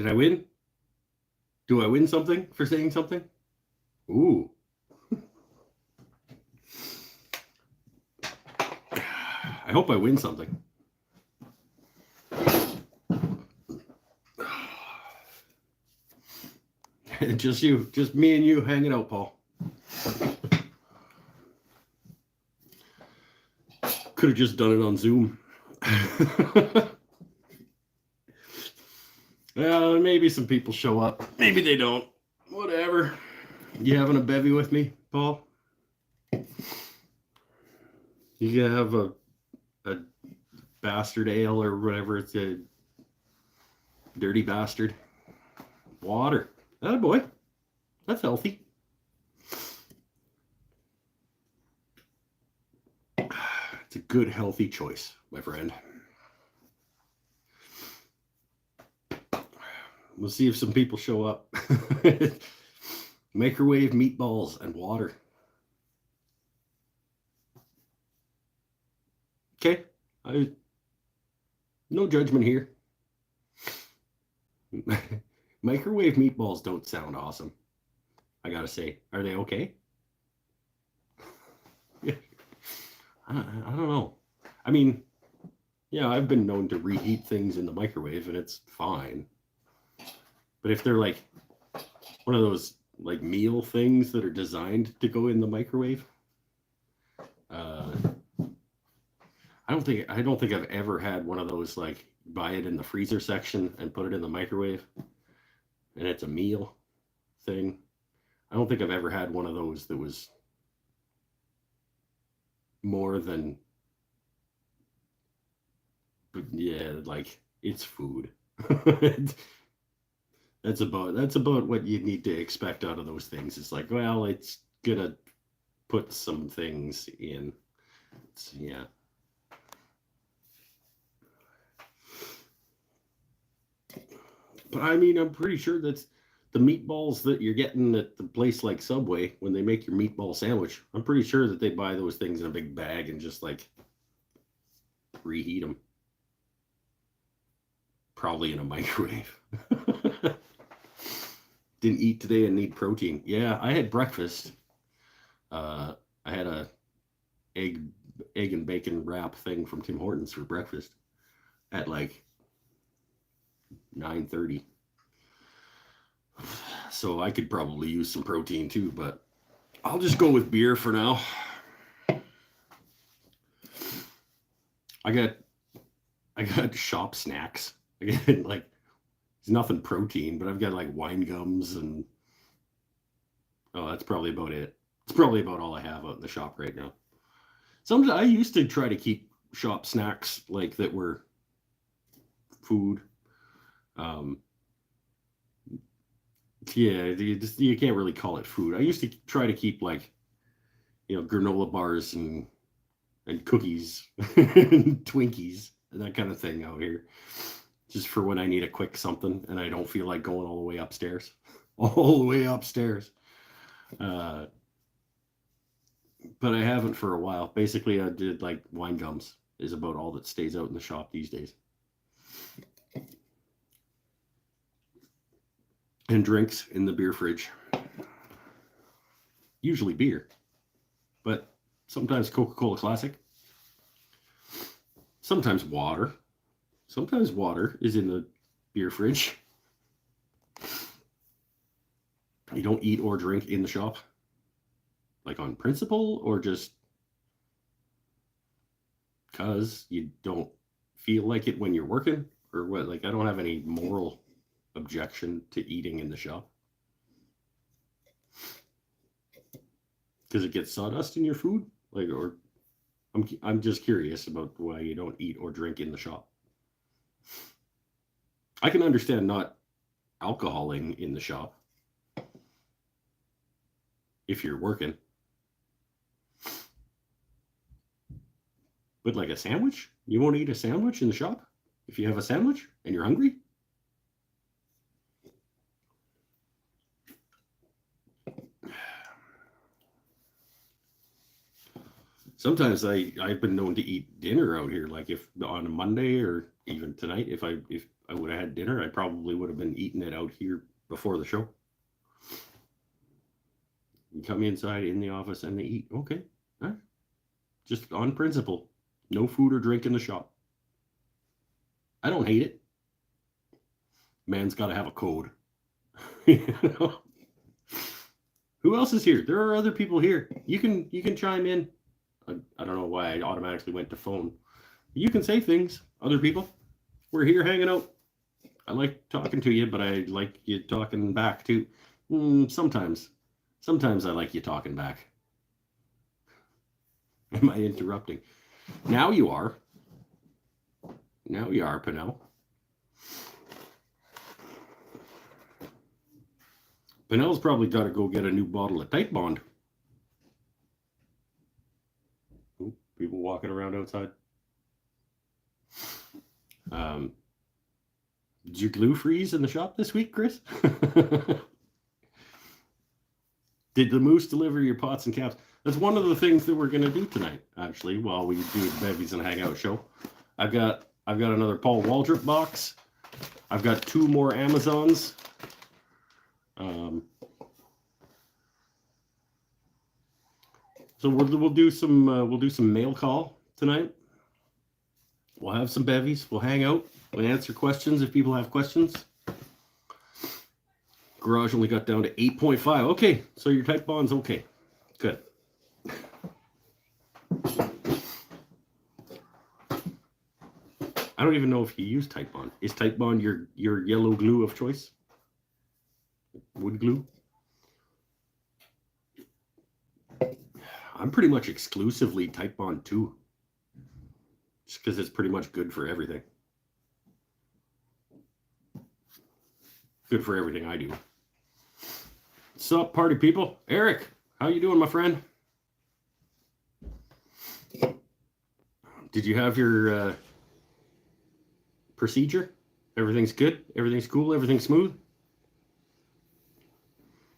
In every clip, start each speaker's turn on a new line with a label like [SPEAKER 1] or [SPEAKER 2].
[SPEAKER 1] Did I win? Do I win something for saying something? Ooh. I hope I win something. Just me and you hanging out, Paul. Could have just done it on Zoom. Well, maybe some people show up. Maybe they don't. Whatever. You having a bevy with me, Paul? You gonna have a bastard ale or whatever? It's a dirty bastard. Water. Oh boy. That's healthy. It's a good, healthy choice, my friend. We'll see if some people show up. Microwave meatballs and water. Okay. No judgment here. Microwave meatballs don't sound awesome. I gotta say. Are they okay? I don't know. I mean, yeah, I've been known to reheat things in the microwave and it's fine. But if they're like one of those like meal things that are designed to go in the microwave, I don't think I've ever had one of those like buy it in the freezer section and put it in the microwave and it's a meal thing. I don't think I've ever had one of those that was more than, yeah, like it's food. That's about what you need to expect out of those things. It's like, well, it's gonna put some things in. Yeah. But I mean, I'm pretty sure that's the meatballs that you're getting at the place like Subway when they make your meatball sandwich. I'm pretty sure that they buy those things in a big bag and just like reheat them. Probably in a microwave. Didn't eat today and need protein. Yeah, I had breakfast. I had a egg and bacon wrap thing from Tim Hortons for breakfast at like 9:30. So I could probably use some protein too, but I'll just go with beer for now. I got shop snacks. I got like it's nothing protein, but I've got like wine gums and that's probably about it. It's probably about all I have out in the shop right now. Sometimes I used to try to keep shop snacks like that were food. Yeah, you can't really call it food. I used to try to keep like, granola bars and cookies and Twinkies and that kind of thing out here, just for when I need a quick something and I don't feel like going all the way upstairs. All the way upstairs. But I haven't for a while. Basically, I did like wine gums is about all that stays out in the shop these days. And drinks in the beer fridge. Usually beer, but sometimes Coca-Cola Classic. Sometimes water. Sometimes water is in the beer fridge. You don't eat or drink in the shop? Like on principle or just because you don't feel like it when you're working? Or what? Like, I don't have any moral objection to eating in the shop. Because it gets sawdust in your food? Like, or I'm just curious about why you don't eat or drink in the shop. I can understand not alcoholing in the shop if you're working. But like a sandwich? You won't eat a sandwich in the shop if you have a sandwich and you're hungry? Sometimes I've been known to eat dinner out here, like if on a Monday or even tonight, if I would have had dinner. I probably would have been eating it out here before the show. You come inside in the office and they eat. Okay. Huh? Just on principle. No food or drink in the shop. I don't hate it. Man's got to have a code. You know? Who else is here? There are other people here. You can chime in. I don't know why I automatically went to phone. You can say things, other people. We're here hanging out. I like talking to you, but I like you talking back too. Sometimes I like you talking back. Am I interrupting? Now you are. Now you are, Pinnell. Pinnell's probably got to go get a new bottle of Tight Bond. Ooh, people walking around outside. Did your glue freeze in the shop this week, Chris? Did the Moose deliver your pots and caps? That's one of the things that we're going to do tonight, actually, while we do the Bevvies and Hangout show. I've got another Paul Waldrop box. I've got 2 more Amazons. So we'll do some mail call tonight. We'll have some Bevvies. We'll hang out. We'll answer questions if people have questions. Garage only got down to 8.5. Okay, so your Tight Bond's okay. Good. I don't even know if you use Tight Bond. Is Tight Bond your yellow glue of choice? Wood glue? I'm pretty much exclusively Tight Bond 2. Just because it's pretty much good for everything. Good for everything I do. What's up, party people? Eric, how you doing, my friend? Did you have your procedure? Everything's good? Everything's cool? Everything's smooth?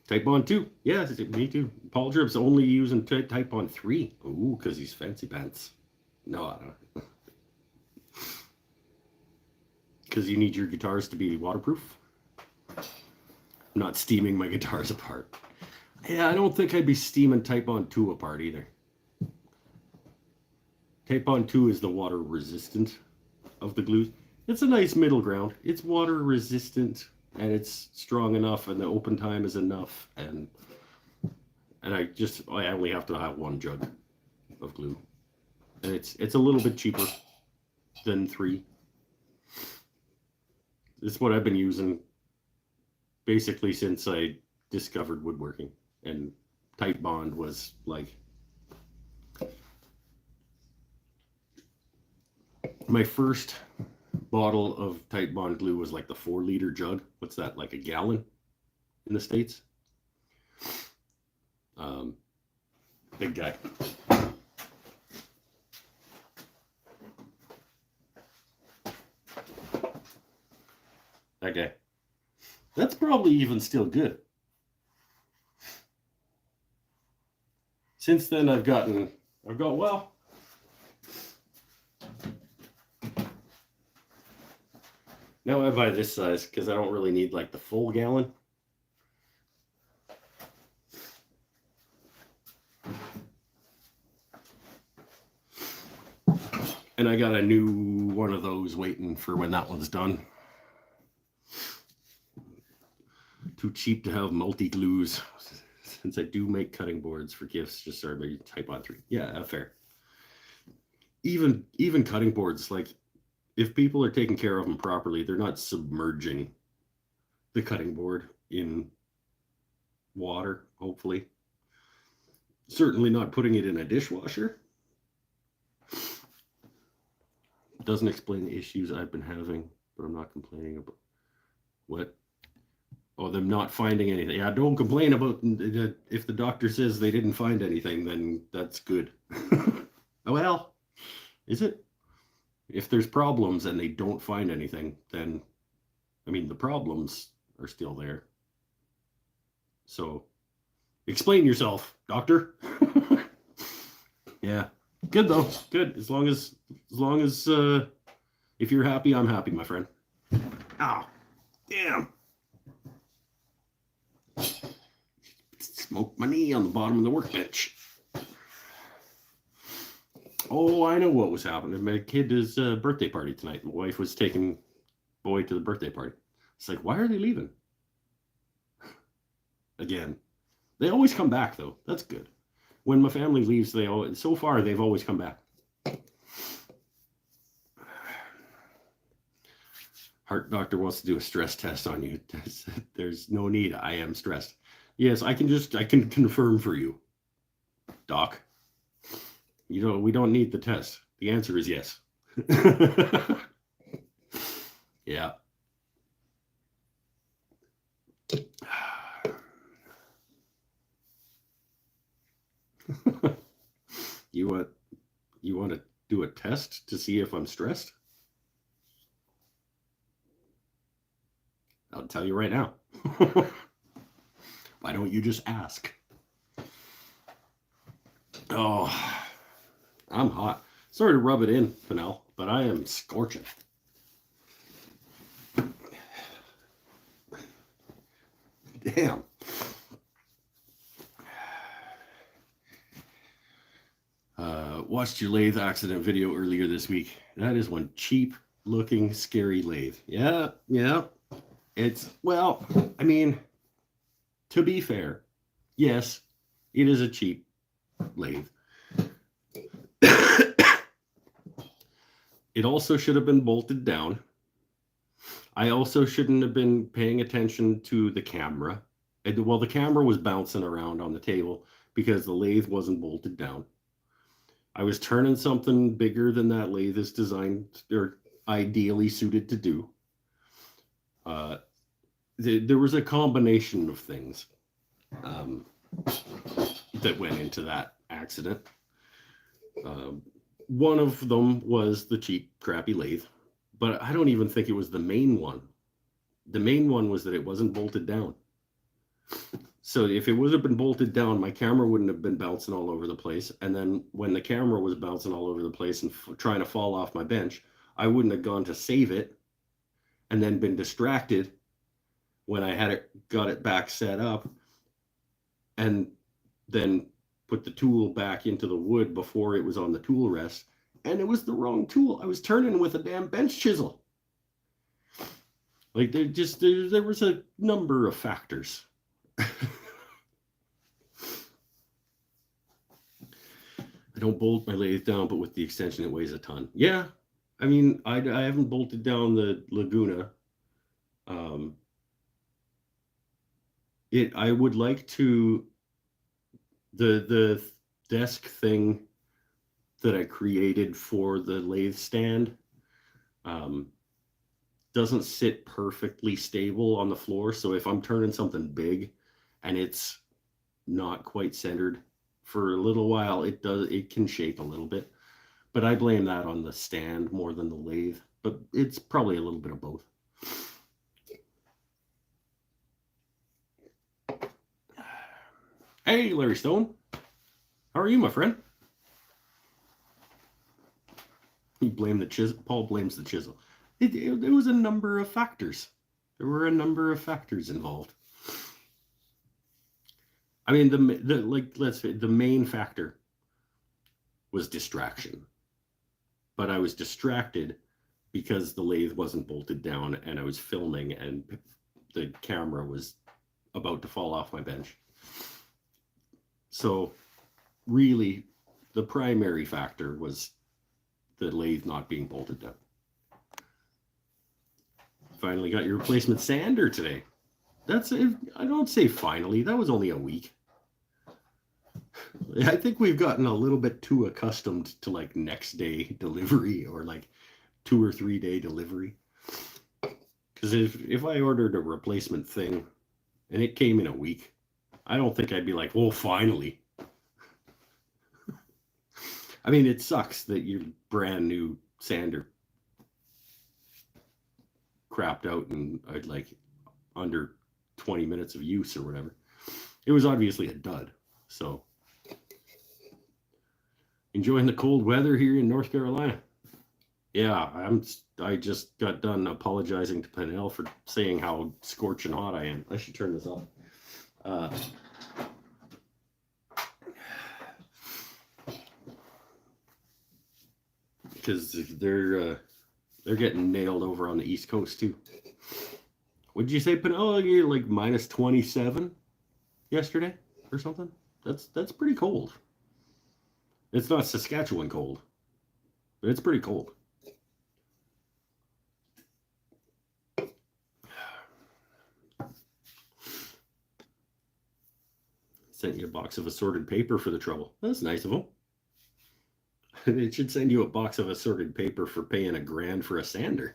[SPEAKER 1] Tight Bond 2. Yeah, me too. Paul Drip's only using Tight Bond 3. Ooh, because he's fancy pants. No, I don't. Because you need your guitars to be waterproof. I'm not steaming my guitars apart. Yeah, I don't think I'd be steaming Tight Bond 2 apart either. Tight Bond 2 is the water resistant of the glues. It's a nice middle ground. It's water resistant and it's strong enough and the open time is enough, and I only have to have 1 jug of glue. And it's a little bit cheaper than 3. It's what I've been using basically since I discovered woodworking, and Tight Bond was like my first bottle of Tight Bond glue was like the 4-liter jug. What's that, like a gallon in the States? Big guy. That guy. That's probably even still good. Since then I've got, well, now I buy this size because I don't really need like the full gallon. And I got a new one of those waiting for when that one's done. Too cheap to have multi-glues. Since I do make cutting boards for gifts, just started by Tight Bond 3. Yeah, fair. Even cutting boards, like, if people are taking care of them properly, they're not submerging the cutting board in water, hopefully. Certainly not putting it in a dishwasher. Doesn't explain the issues I've been having, but I'm not complaining about. What? Oh, them not finding anything. Yeah, don't complain about if the doctor says they didn't find anything, then that's good. Well, is it? If there's problems and they don't find anything, then, I mean, the problems are still there. So, explain yourself, doctor. Yeah, good though. Good. As long as if you're happy, I'm happy, my friend. Oh, damn. Smoked my knee on the bottom of the workbench. Oh, I know what was happening. My kid's birthday party tonight. My wife was taking boy to the birthday party. It's like, why are they leaving? Again, they always come back though. That's good. When my family leaves, so far they've always come back. Heart doctor wants to do a stress test on you. There's no need. I am stressed. Yes, I can confirm for you, doc. We don't need the test. The answer is yes. Yeah. You want to do a test to see if I'm stressed? I'll tell you right now. Why don't you just ask? Oh, I'm hot. Sorry to rub it in, Fennell, but I am scorching. Damn. Watched your lathe accident video earlier this week. That is one cheap looking scary lathe. Yeah. It's, well, I mean, to be fair, yes, it is a cheap lathe. It also should have been bolted down. I also shouldn't have been paying attention to the camera. Well, the camera was bouncing around on the table because the lathe wasn't bolted down. I was turning something bigger than that lathe is designed or ideally suited to do. There was a combination of things that went into that accident. One of them was the cheap, crappy lathe, but I don't even think it was the main one. The main one was that it wasn't bolted down. So if it would have been bolted down, my camera wouldn't have been bouncing all over the place. And then when the camera was bouncing all over the place and trying to fall off my bench, I wouldn't have gone to save it and then been distracted when I got it back set up and then put the tool back into the wood before it was on the tool rest. And it was the wrong tool. I was turning with a damn bench chisel. Like there was a number of factors. I don't bolt my lathe down, but with the extension, it weighs a ton. Yeah, I mean, I haven't bolted down the Laguna. I would like to. The desk thing that I created for the lathe stand doesn't sit perfectly stable on the floor. So if I'm turning something big and it's not quite centered for a little while, it can shake a little bit. But I blame that on the stand more than the lathe. But it's probably a little bit of both. Hey, Larry Stone. How are you, my friend? Paul blames the chisel. It was a number of factors. There were a number of factors involved. I mean, let's say the main factor was distraction. But I was distracted because the lathe wasn't bolted down and I was filming and the camera was about to fall off my bench. So really, the primary factor was the lathe not being bolted down. Finally got your replacement sander today. I don't say finally, that was only a week. I think we've gotten a little bit too accustomed to like next day delivery or like 2 or 3 day delivery. Because if I ordered a replacement thing and it came in a week, I don't think I'd be like, well, finally. I mean, it sucks that your brand new sander crapped out in like under 20 minutes of use or whatever. It was obviously a dud. So enjoying the cold weather here in North Carolina. Yeah, I just got done apologizing to Pinnell for saying how scorching hot I am. I should turn this off. Because they're getting nailed over on the East Coast too. What did you say, Pinnell? You're like minus 27 yesterday or something? That's pretty cold. It's not Saskatchewan cold, but it's pretty cold. Sent you a box of assorted paper for the trouble. That's nice of them. It should send you a box of assorted paper for paying $1,000 for a sander.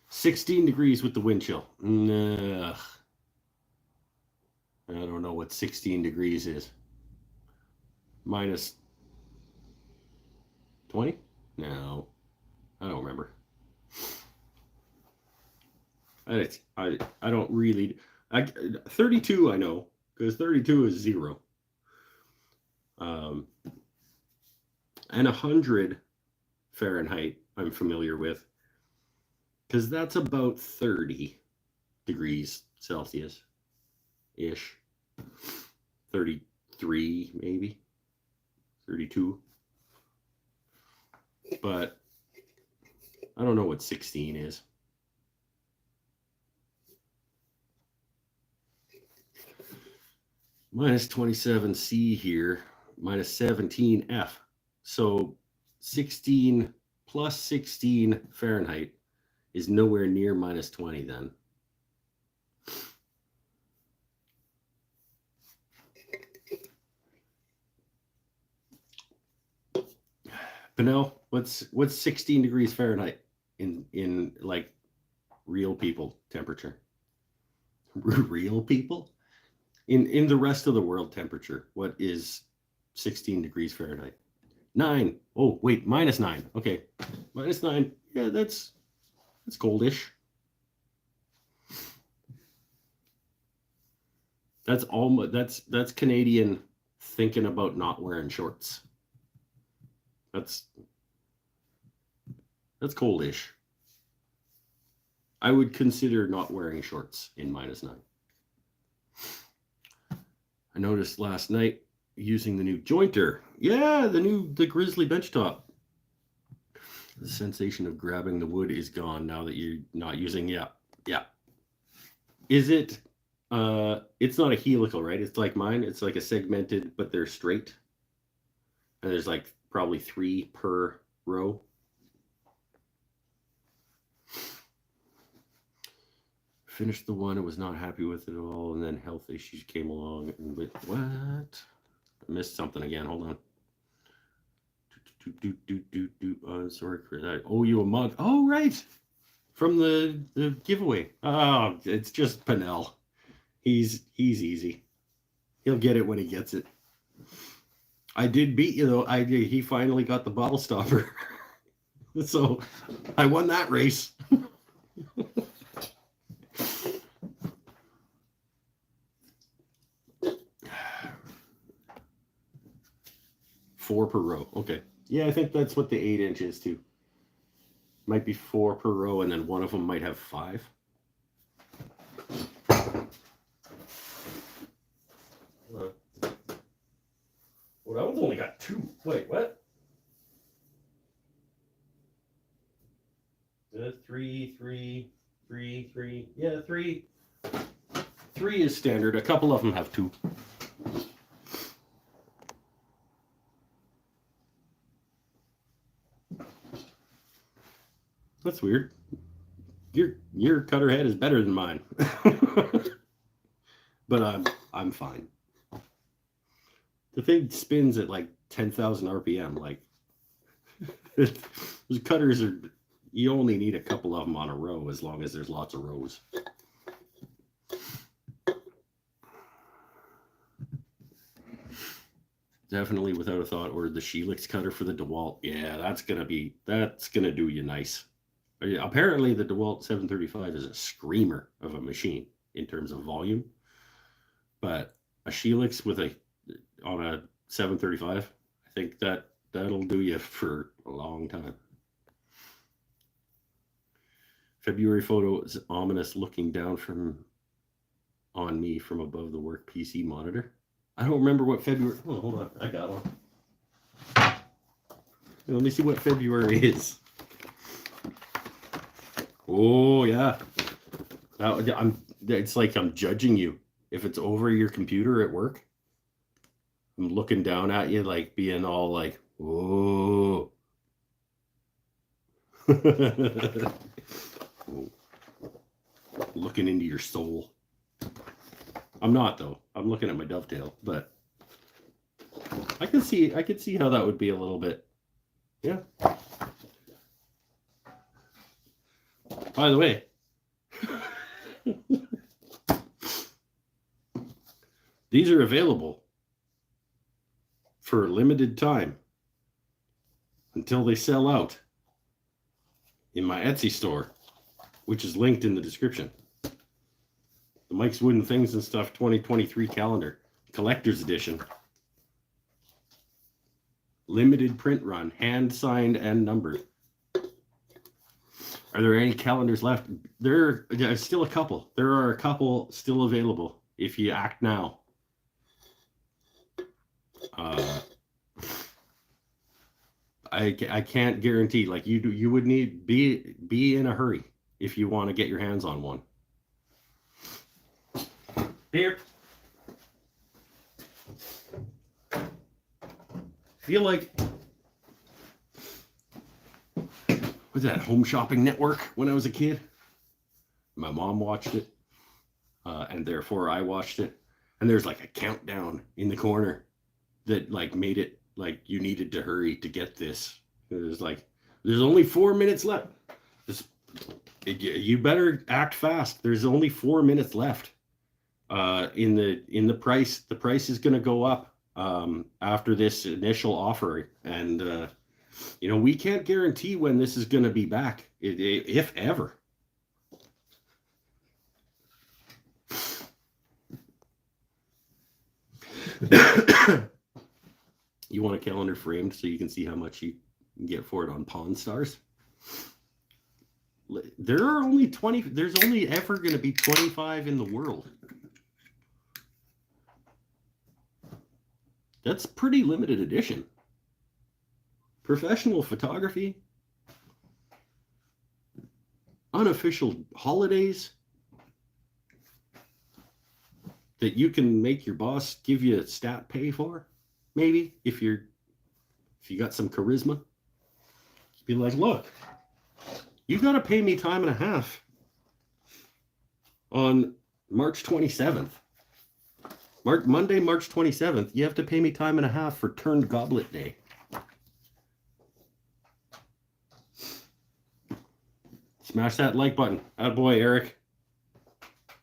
[SPEAKER 1] 16 degrees with the wind chill. Ugh. I don't know what 16 degrees is. Minus 20? No, I don't remember. I don't really. 32 I know, because 32 is 0. And 100 Fahrenheit I'm familiar with, because that's about 30 degrees Celsius ish. 33 maybe, 32. But I don't know what 16 is. Minus 27C here, minus 17F. So 16 plus 16 Fahrenheit is nowhere near minus 20 then. Pinnell, what's 16 degrees Fahrenheit in like real people temperature? Real people? In the rest of the world temperature, what is 16 degrees Fahrenheit? 9. Oh, wait, minus 9. Okay. Minus 9. Yeah, that's coldish. That's Canadian thinking about not wearing shorts. That's coldish. I would consider not wearing shorts in minus 9. I noticed last night using the new jointer. Yeah, the Grizzly benchtop. The sensation of grabbing the wood is gone now that you're not using. Yeah. Is it? It's not a helical, right? It's like mine. It's like a segmented, but they're straight. And there's like probably 3 per row. Finished the one, I was not happy with it at all, and then health issues came along. And what? I missed something again. Hold on. Sorry for that. Oh, you a mug? Oh, right. From the giveaway. Oh, it's just Pinnell. He's easy. He'll get it when he gets it. I did beat you though. He finally got the bottle stopper. So I won that race. 4 per row. Okay. Yeah, I think that's what the 8-inch is too. Might be 4 per row, and then one of them might have 5. Well, that one's only got 2. Wait, what? 3, 3, 3, 3. Yeah, 3. 3 is standard. A couple of them have 2. That's weird. Your cutter head is better than mine. But I'm fine. The thing spins at like 10,000 RPM. Like those cutters are, you only need a couple of them on a row as long as there's lots of rows. Definitely without a thought ordered the Helix cutter for the DeWalt. Yeah, that's gonna do you nice. Apparently the DeWalt 735 is a screamer of a machine in terms of volume, but a Helix on a 735, I think that That'll do you for a long time. February photo is ominous, looking down on me from above the work PC monitor. I don't remember what February. Oh, hold on, I got one. Let me see what February is. Oh yeah, It's like I'm judging you. If it's over your computer at work, I'm looking down at you, like being all like, "Oh." Looking into your soul. I'm not though. I'm looking at my dovetail, but I could see how that would be a little bit. Yeah. By the way, these are available for a limited time until they sell out in my Etsy store, which is linked in the description. The Mike's Wooden Things and Stuff 2023 calendar, collector's edition. Limited print run, hand signed and numbered. Are there any calendars left? There's still a couple. There are a couple still available if you act now. I can't guarantee. Like you would need be in a hurry if you want to get your hands on one. Here. Feel like was that Home Shopping Network when I was a kid? My mom watched it, and therefore I watched it. And there's like a countdown in the corner that like made it like you needed to hurry to get this. It was like there's only 4 minutes left. You better act fast. There's only 4 minutes left. In the price, the price is going to go up after this initial offer, and we can't guarantee when this is going to be back, if ever. You want a calendar framed so you can see how much you can get for it on Pawn Stars? There are only 20. There's only ever going to be 25 in the world. That's pretty limited edition. Professional photography, unofficial holidays that you can make your boss give you a stat pay for, maybe if you got some charisma. Be like, look, you got to pay me time and a half on March 27th. Monday, March 27th, you have to pay me time and a half for Turned Goblet Day. Smash that like button. Attaboy, Eric.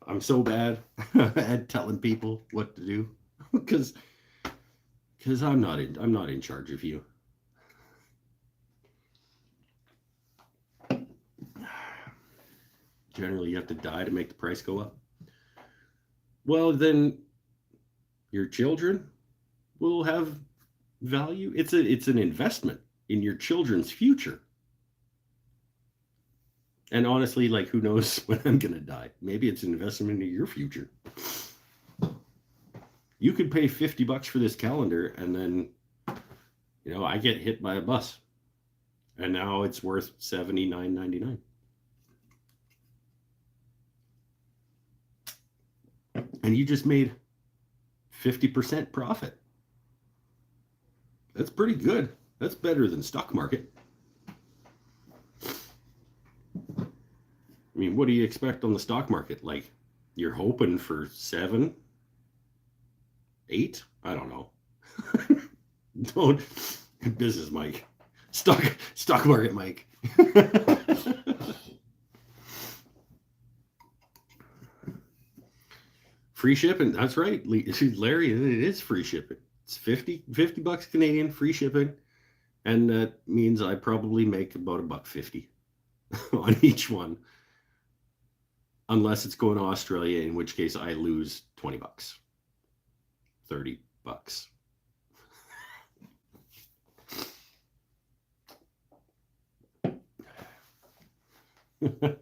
[SPEAKER 1] I'm so bad at telling people what to do because I'm not in charge of you. Generally, you have to die to make the price go up. Well, then your children will have value. It's an investment in your children's future. And honestly, like, who knows when I'm going to die? Maybe it's an investment in your future. You could pay $50 for this calendar, and then, I get hit by a bus. And now it's worth $79.99. And you just made 50% profit. That's pretty good. That's better than stock market. I mean, what do you expect on the stock market? Like, you're hoping for 7, 8? I don't know. Don't. Business Mike. Stock market Mike. Free shipping. That's right, Larry. It is free shipping. It's $50 Canadian, free shipping, and that means I probably make about $1.50 on each one, unless it's going to Australia, in which case I lose $20, $30. I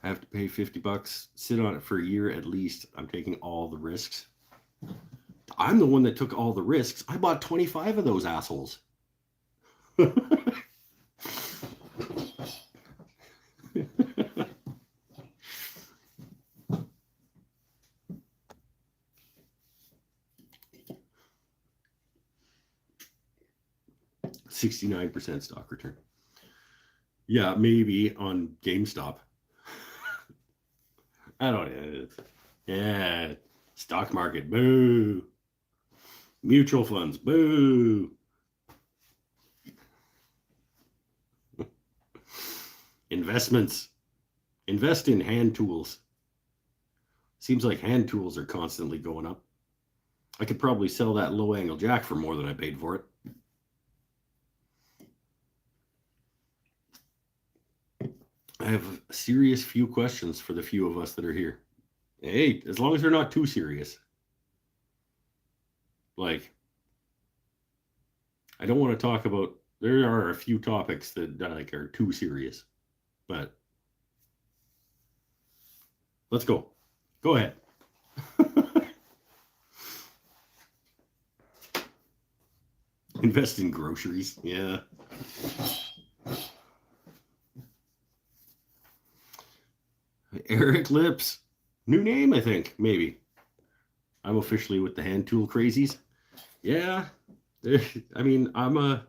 [SPEAKER 1] have to pay $50, sit on it for a year at least. I'm taking all the risks. I'm the one that took all the risks. I bought 25 of those assholes. 69% stock return. Yeah, maybe on GameStop. I don't know. Yeah, stock market, boo. Mutual funds, boo. Investments, invest in hand tools. Seems like hand tools are constantly going up. I could probably sell that low angle jack for more than I paid for it. I have a serious few questions for the few of us that are here. Hey, as long as they're not too serious. Like, I don't want to talk about. There are a few topics that like are too serious, but let's go. Go ahead. Invest in groceries. Yeah. Eric Lips. New name, I think. Maybe. I'm officially with the hand tool crazies. Yeah. I mean, I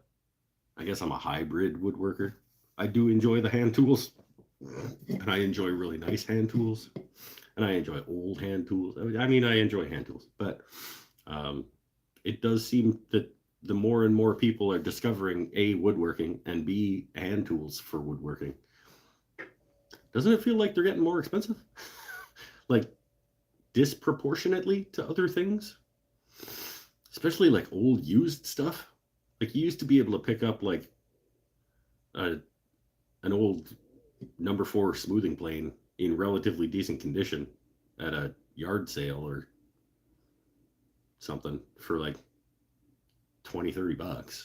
[SPEAKER 1] guess I'm a hybrid woodworker. I do enjoy the hand tools, and I enjoy really nice hand tools, and I enjoy old hand tools. I mean, I enjoy hand tools, but it does seem that the more and more people are discovering A, woodworking, and B, hand tools for woodworking. Doesn't it feel like they're getting more expensive? Like disproportionately to other things? Especially like old used stuff. Like you used to be able to pick up like an old number 4 smoothing plane in relatively decent condition at a yard sale or something for like 20, $30.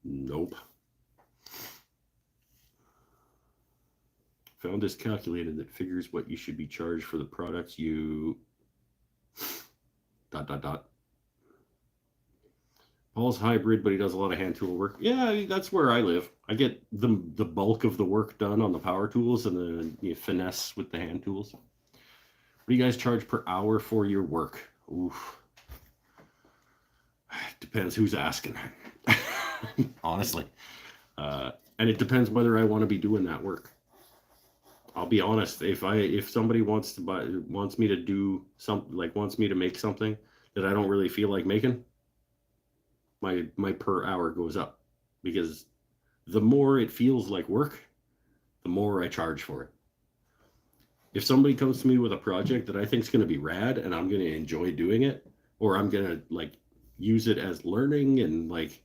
[SPEAKER 1] Nope. Found this calculator that figures what you should be charged for the products you dot dot dot. Paul's hybrid, but he does a lot of hand tool work. Yeah, that's where I live. I get the bulk of the work done on the power tools and then you finesse with the hand tools. What do you guys charge per hour for your work? Oof. Depends who's asking. Honestly. And it depends whether I want to be doing that work. I'll be honest. If somebody wants me to do something, like wants me to make something that I don't really feel like making, my per hour goes up, because the more it feels like work, the more I charge for it. If somebody comes to me with a project that I think is going to be rad and I'm going to enjoy doing it, or I'm going to like use it as learning, and like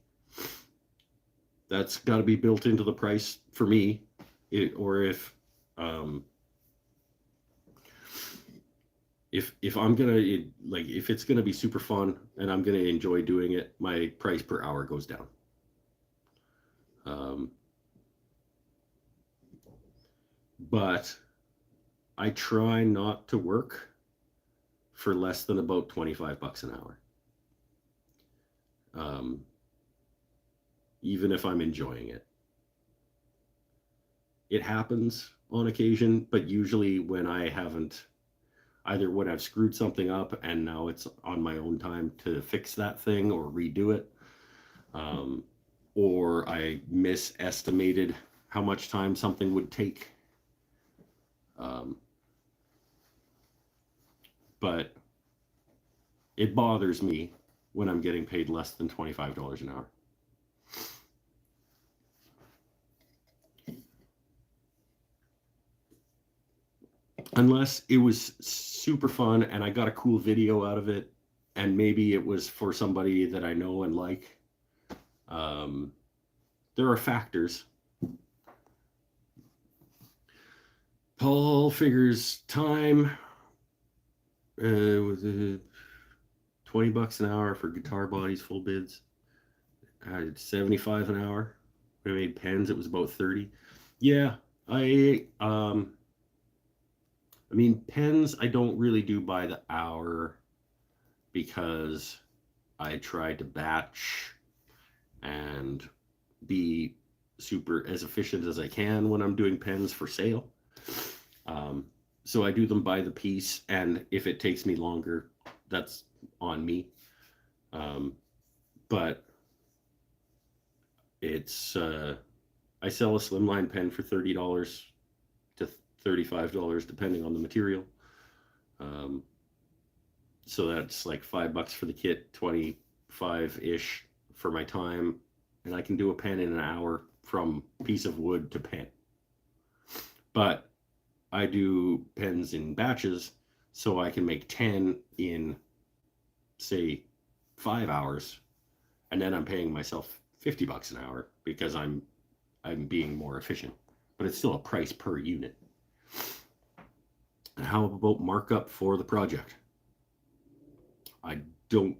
[SPEAKER 1] that's got to be built into the price for me. Or if I'm gonna like, if it's gonna be super fun and I'm gonna enjoy doing it, my price per hour goes down. But I try not to work for less than about $25 an hour. Even if I'm enjoying it. It happens on occasion, but usually when I haven't, either when I've screwed something up and now it's on my own time to fix that thing or redo it, or I misestimated how much time something would take. But it bothers me when I'm getting paid less than $25 an hour. Unless it was super fun and I got a cool video out of it, and maybe it was for somebody that I know and like. There are factors. Paul figures time with $20 an hour for guitar bodies, full bids. 75 an hour. When I made pens, it was about 30. Yeah, I um, I mean pens. I don't really do by the hour because I try to batch and be super as efficient as I can when I'm doing pens for sale. Um, so I do them by the piece, and if it takes me longer, that's on me. Um, but it's I sell a slimline pen for $30 to $35 depending on the material. Um, so that's like $5 for the kit, 25 ish for my time, and I can do a pen in an hour from piece of wood to pen. But I do pens in batches, so I can make 10 in say 5 hours, and then I'm paying myself $50 an hour because I'm being more efficient. But it's still a price per unit. And how about markup for the project? I don't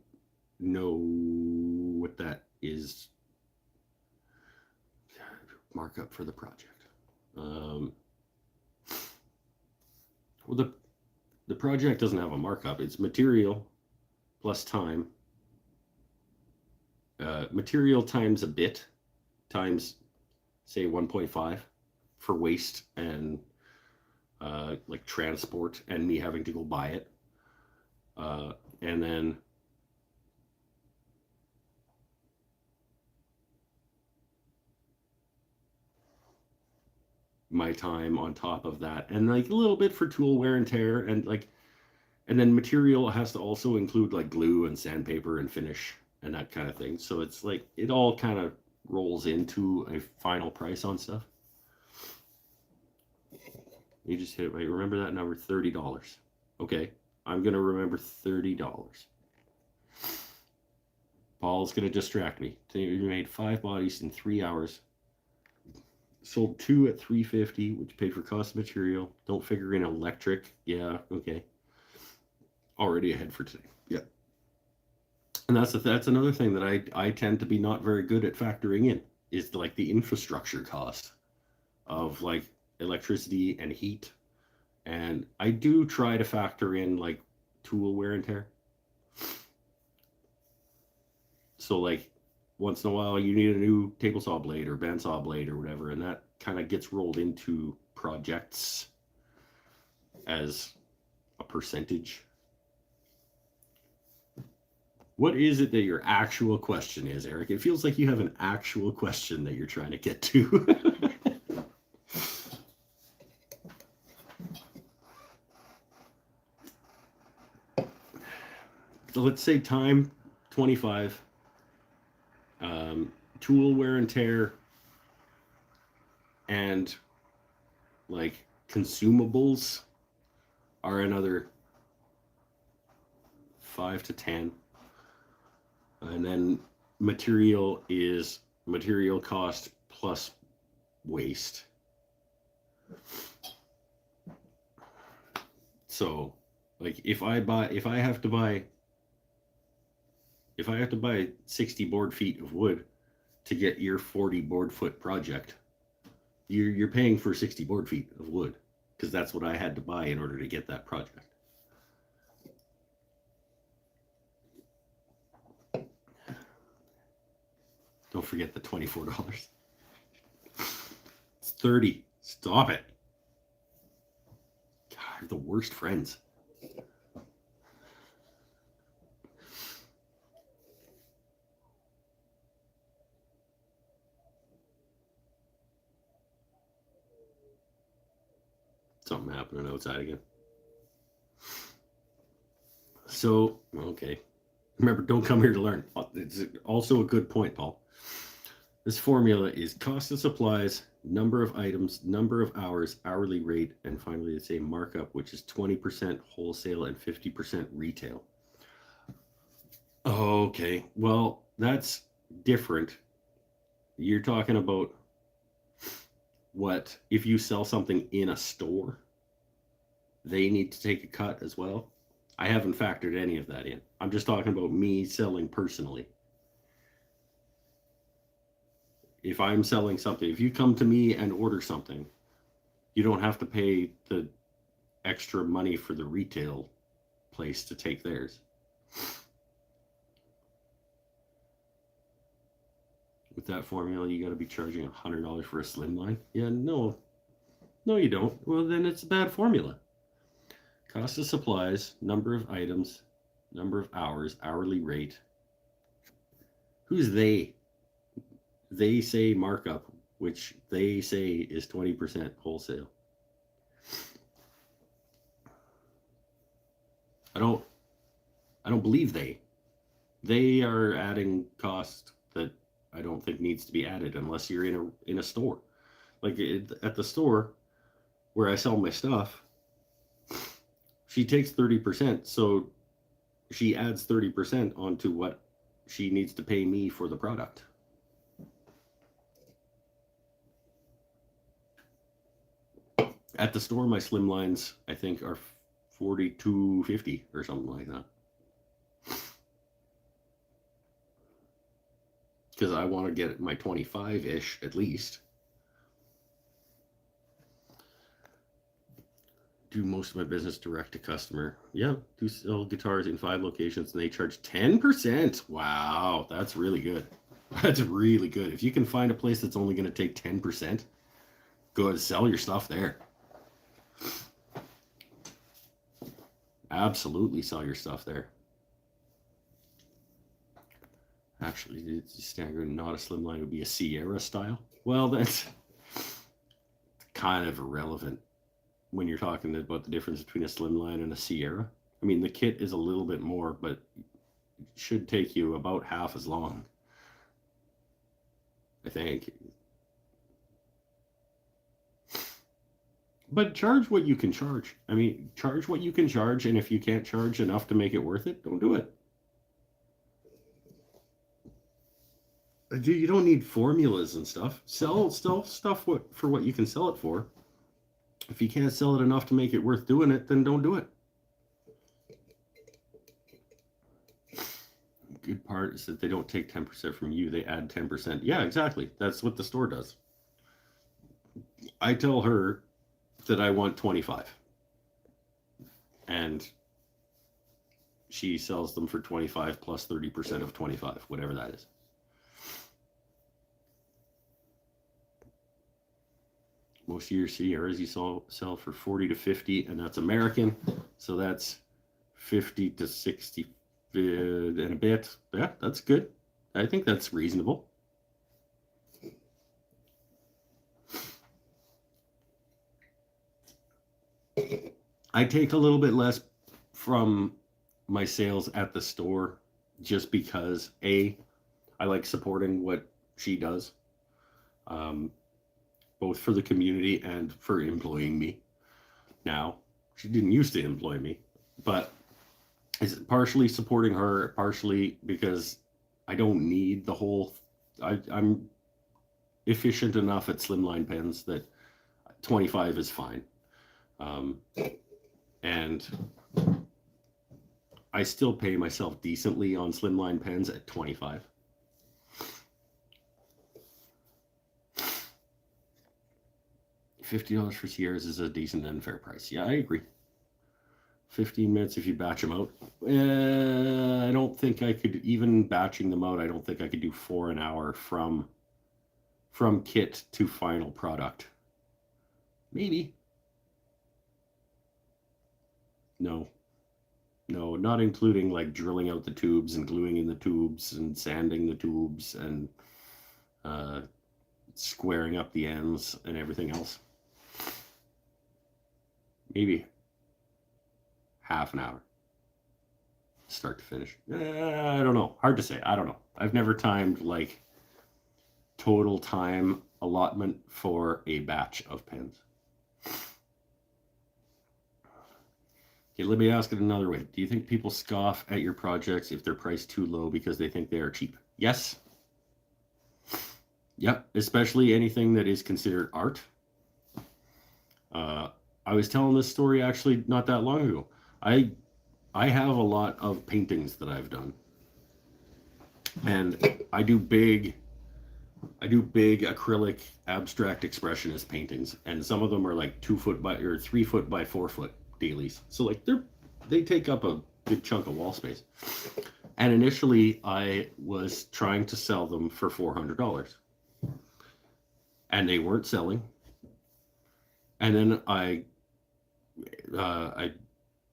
[SPEAKER 1] know what that is. Markup for the project. Well, the project doesn't have a markup. It's material plus time. Material times a bit times say 1.5 for waste and like transport and me having to go buy it. And then my time on top of that, and like a little bit for tool wear and tear, and like, and then material has to also include like glue and sandpaper and finish and that kind of thing. So it's like it all kind of rolls into a final price on stuff. You just hit it right. Remember that number, $30. Okay, I'm gonna remember $30. Paul's gonna distract me. You made 5 bodies in 3 hours. Sold 2 at $350, which paid for cost of material. Don't figure in electric. Yeah, okay. Already ahead for today. Yeah, and that's another thing that I tend to be not very good at factoring in is like the infrastructure cost of like electricity and heat. And I do try to factor in like tool wear and tear. So like once in a while you need a new table saw blade or bandsaw blade or whatever, and that kind of gets rolled into projects as a percentage. What is it that your actual question is, Eric? It feels like you have an actual question that you're trying to get to. So let's say time 25, tool wear and tear, and like consumables are another 5 to 10, and then material is material cost plus waste. So like if I have to buy 60 board feet of wood to get your 40 board foot project, you're paying for 60 board feet of wood because that's what I had to buy in order to get that project. Don't forget the $24. It's 30. Stop it. God, I have the worst friends. Something happening outside again. So, okay. Remember, don't come here to learn. It's also a good point, Paul. This formula is cost of supplies, number of items, number of hours, hourly rate, and finally it's a markup, which is 20% wholesale and 50% retail. Okay, well, that's different. You're talking about what if you sell something in a store, they need to take a cut as well. I haven't factored any of that in. I'm just talking about me selling personally. if I'm selling something, if you come to me and order something, you don't have to pay the extra money for the retail place to take theirs. With that formula, you got to be charging $100 for a slimline. Yeah, no, you don't. Well, then it's a bad formula. Cost of supplies, number of items, number of hours, hourly rate. Who's they? They say markup, which they say is 20% wholesale. I don't believe they are adding cost that I don't think needs to be added unless you're in a store. Like at the store where I sell my stuff, she takes 30%, so she adds 30% onto what she needs to pay me for the product. At the store, my slimlines I think are $42.50 or something like that. Because I want to get my 25-ish at least. Do most of my business direct to customer. Yeah, do sell guitars in 5 locations and they charge 10%. Wow, that's really good. That's really good. If you can find a place that's only going to take 10%, go ahead and sell your stuff there. Absolutely sell your stuff there. Actually, it's staggered, not a slimline, would be a Sierra style. Well, that's kind of irrelevant when you're talking about the difference between a slimline and a Sierra. I mean, the kit is a little bit more, but it should take you about half as long, I think. But charge what you can charge. I mean, charge what you can charge, and if you can't charge enough to make it worth it, don't do it. You don't need formulas and stuff. Sell stuff for what you can sell it for. If you can't sell it enough to make it worth doing it, then don't do it. Good part is that they don't take 10% from you. They add 10%. Yeah, exactly. That's what the store does. I tell her that I want 25. And she sells them for 25 plus 30% of 25, whatever that is. Most of your Sierras you sell for 40 to 50, and that's American. So that's 50 to 60 and a bit. Yeah, that's good. I think that's reasonable. I take a little bit less from my sales at the store just because I like supporting what she does. Both for the community and for employing me. Now, she didn't used to employ me, but it's partially supporting her, partially because I don't need the whole. I'm efficient enough at slimline pens that 25 is fine, and I still pay myself decently on slimline pens at 25. $50 for Sierras is a decent and fair price. Yeah, I agree. 15 minutes if you batch them out. I don't think I could, even batching them out, I don't think I could do 4 an hour from kit to final product. Maybe. No, not including like drilling out the tubes and gluing in the tubes and sanding the tubes and squaring up the ends and everything else. Maybe half an hour, start to finish. I don't know. Hard to say. I don't know. I've never timed like total time allotment for a batch of pens. Okay, let me ask it another way. Do you think people scoff at your projects if they're priced too low because they think they are cheap? Yes. Yep, especially anything that is considered art. I was telling this story actually not that long ago. I have a lot of paintings that I've done, and I do big I do big acrylic abstract expressionist paintings, and some of them are like 2 foot by or 3 foot by 4 foot dailies. So like they take up a good chunk of wall space. And initially, I was trying to sell them for $400, and they weren't selling. And then I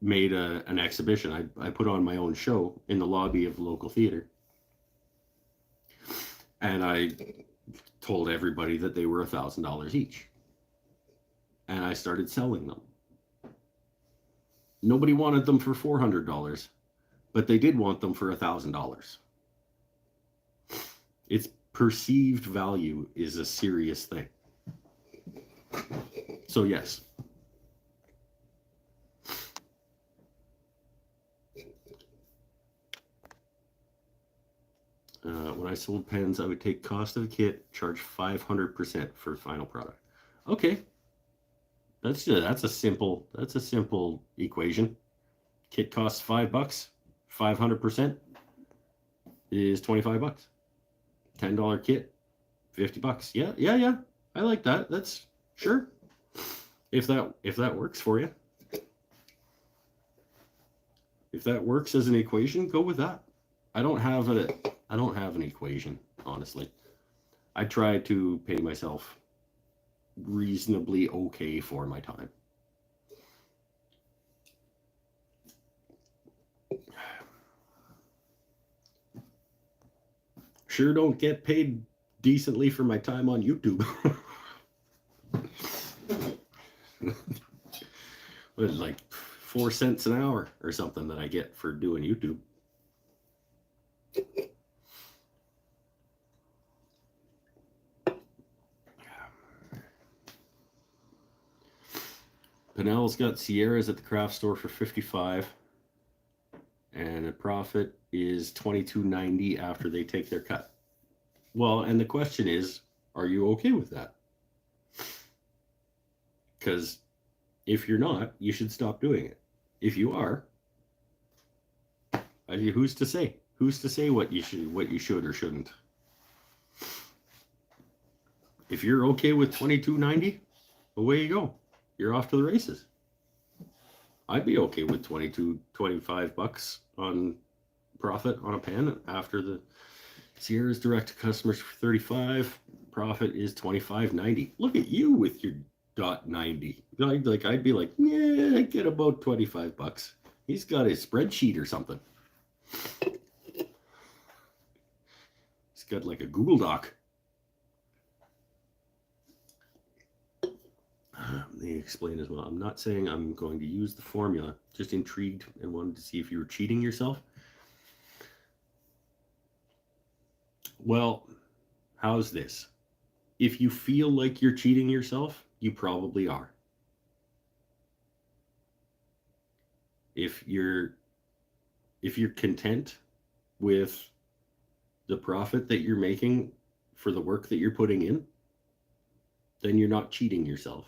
[SPEAKER 1] made an exhibition. I put on my own show in the lobby of the local theater, and I told everybody that they were $1,000 each, and I started selling them. Nobody wanted them for $400, but they did want them for $1,000. Its perceived value is a serious thing. So yes. When I sold pens, I would take cost of the kit, charge 500% for final product. Okay, that's a simple equation. Kit costs $5, 500% is $25. $10 kit, $50. Yeah. I like that. That's sure. If that works for you. If that works as an equation, go with that. I don't have an equation, honestly. I try to pay myself reasonably okay for my time. Sure don't get paid decently for my time on YouTube. What, like 4 cents an hour or something that I get for doing YouTube. Pinel's got Sierras at the craft store for $55, and the profit is $22.90 after they take their cut. Well, and the question is, are you okay with that? Because if you're not, you should stop doing it. If you are, who's to say? Who's to say what you should or shouldn't? If you're okay with $22.90, away you go. You're off to the races. I'd be okay with $25 on profit on a pen after the Sierra's direct to customers for $35. Profit is $25.90. Look at you with your $90. I'd be like, yeah, I get about $25. He's got a spreadsheet or something. He's got like a Google Doc. They explain as well. I'm not saying I'm going to use the formula. Just intrigued and wanted to see if you were cheating yourself. Well, how's this? If you feel like you're cheating yourself, you probably are. If you're content with the profit that you're making for the work that you're putting in, then you're not cheating yourself.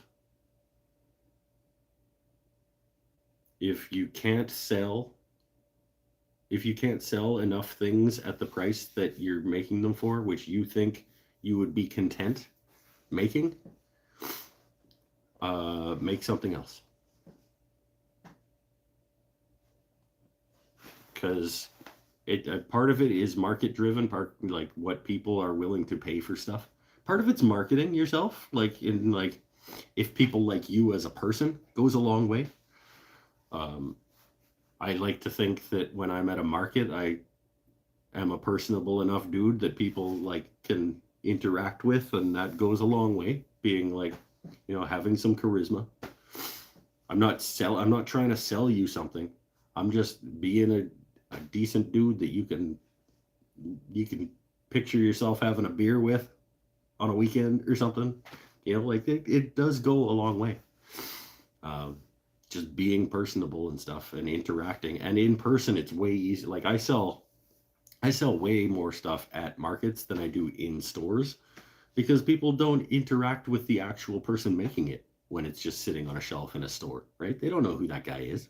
[SPEAKER 1] If you can't sell enough things at the price that you're making them for, which you think you would be content making, make something else. Because part of it is market driven, like what people are willing to pay for stuff. Part of it's marketing yourself, if people like you as a person goes a long way. I like to think that when I'm at a market, I am a personable enough dude that people can interact with, and that goes a long way. Being having some charisma. I'm not trying to sell you something. I'm just being a decent dude that you can picture yourself having a beer with on a weekend or something. It does go a long way. Just being personable and stuff and interacting, and in person it's way easier. I sell way more stuff at markets than I do in stores, because people don't interact with the actual person making it when it's just sitting on a shelf in a store, right? They don't know who that guy is.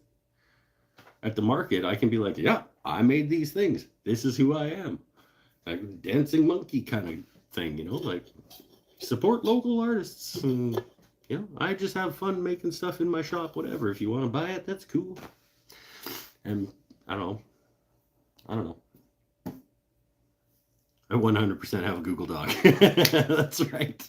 [SPEAKER 1] At the market, I can be like, yeah, I made these things. This is who I am. I'm a dancing monkey kind of thing, you know, like support local artists. And, you know, I just have fun making stuff in my shop, whatever. If you want to buy it, that's cool. And I don't know. I 100% have a Google Doc. That's right.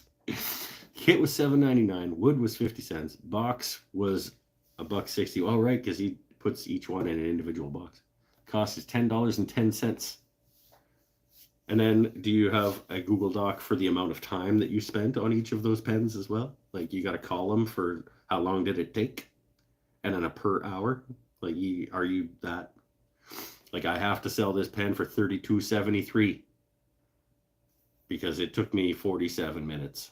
[SPEAKER 1] Kit was $7.99. Wood was 50 cents. Box was $1.60. All right, because he puts each one in an individual box. Cost is $10.10. And then do you have a Google Doc for the amount of time that you spent on each of those pens as well? Like you got a column for how long did it take? And then a per hour? Like are you that? Like I have to sell this pen for $32.73 because it took me 47 minutes.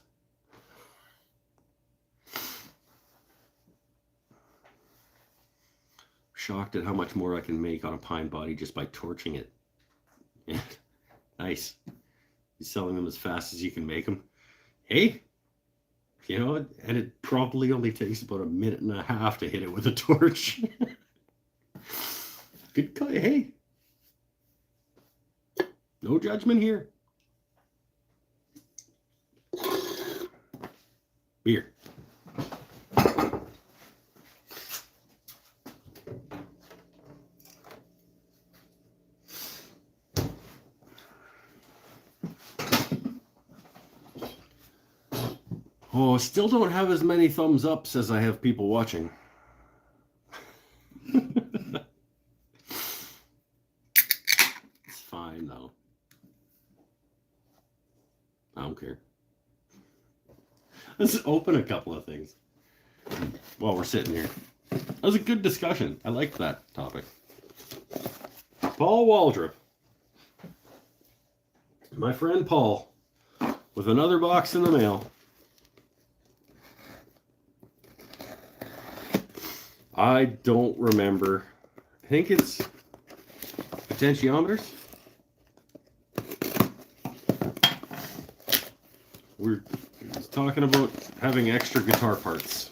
[SPEAKER 1] Shocked at how much more I can make on a pine body just by torching it. Yeah. Nice. You're selling them as fast as you can make them. Hey, you know, and it probably only takes about 1.5 minutes to hit it with a torch. Good call. Hey, no judgment here. Beer. Oh, still don't have as many thumbs ups as I have people watching. It's fine though. I don't care. Let's open a couple of things while we're sitting here. That was a good discussion. I liked that topic. Paul Waldrop. My friend Paul with another box in the mail. I don't remember. I think it's potentiometers. We're talking about having extra guitar parts.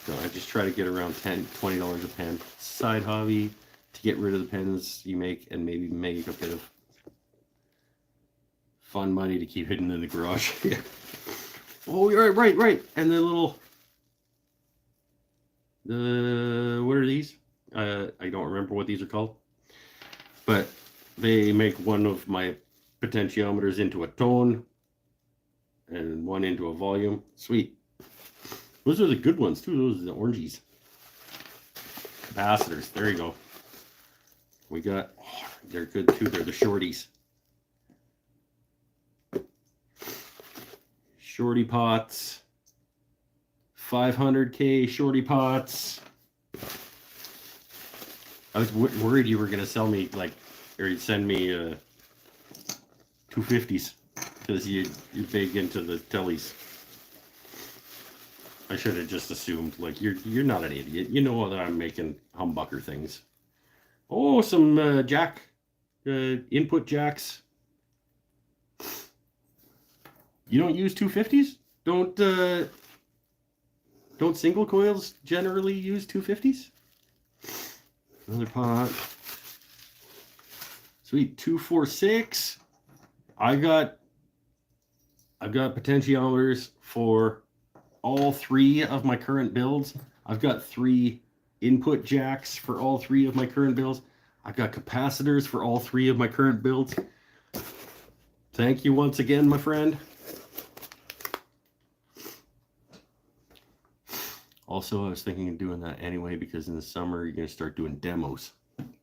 [SPEAKER 1] So I just try to get around $10, $20 a pen. Side hobby to get rid of the pens you make and maybe make a bit of fun money to keep hidden in the garage. Yeah. Oh, right. And the little, what are these? I don't remember what these are called. But they make one of my potentiometers into a tone and one into a volume. Sweet. Those are the good ones too. Those are the orangies. Capacitors. There you go. We got, they're good too. They're the shorties. Shorty pots, 500K shorty pots. I was worried you were going to sell me or you'd send me 250s because you're big into the tellies. I should have just assumed you're not an idiot. You know that I'm making humbucker things. Oh, some jack input jacks. You don't use 250s? Don't single coils generally use 250s? Another pot. Sweet, 246. I've got potentiometers for all 3 of my current builds. I've got 3 input jacks for all 3 of my current builds. I've got capacitors for all 3 of my current builds. Thank you once again, my friend. Also, I was thinking of doing that anyway because in the summer you're going to start doing demos.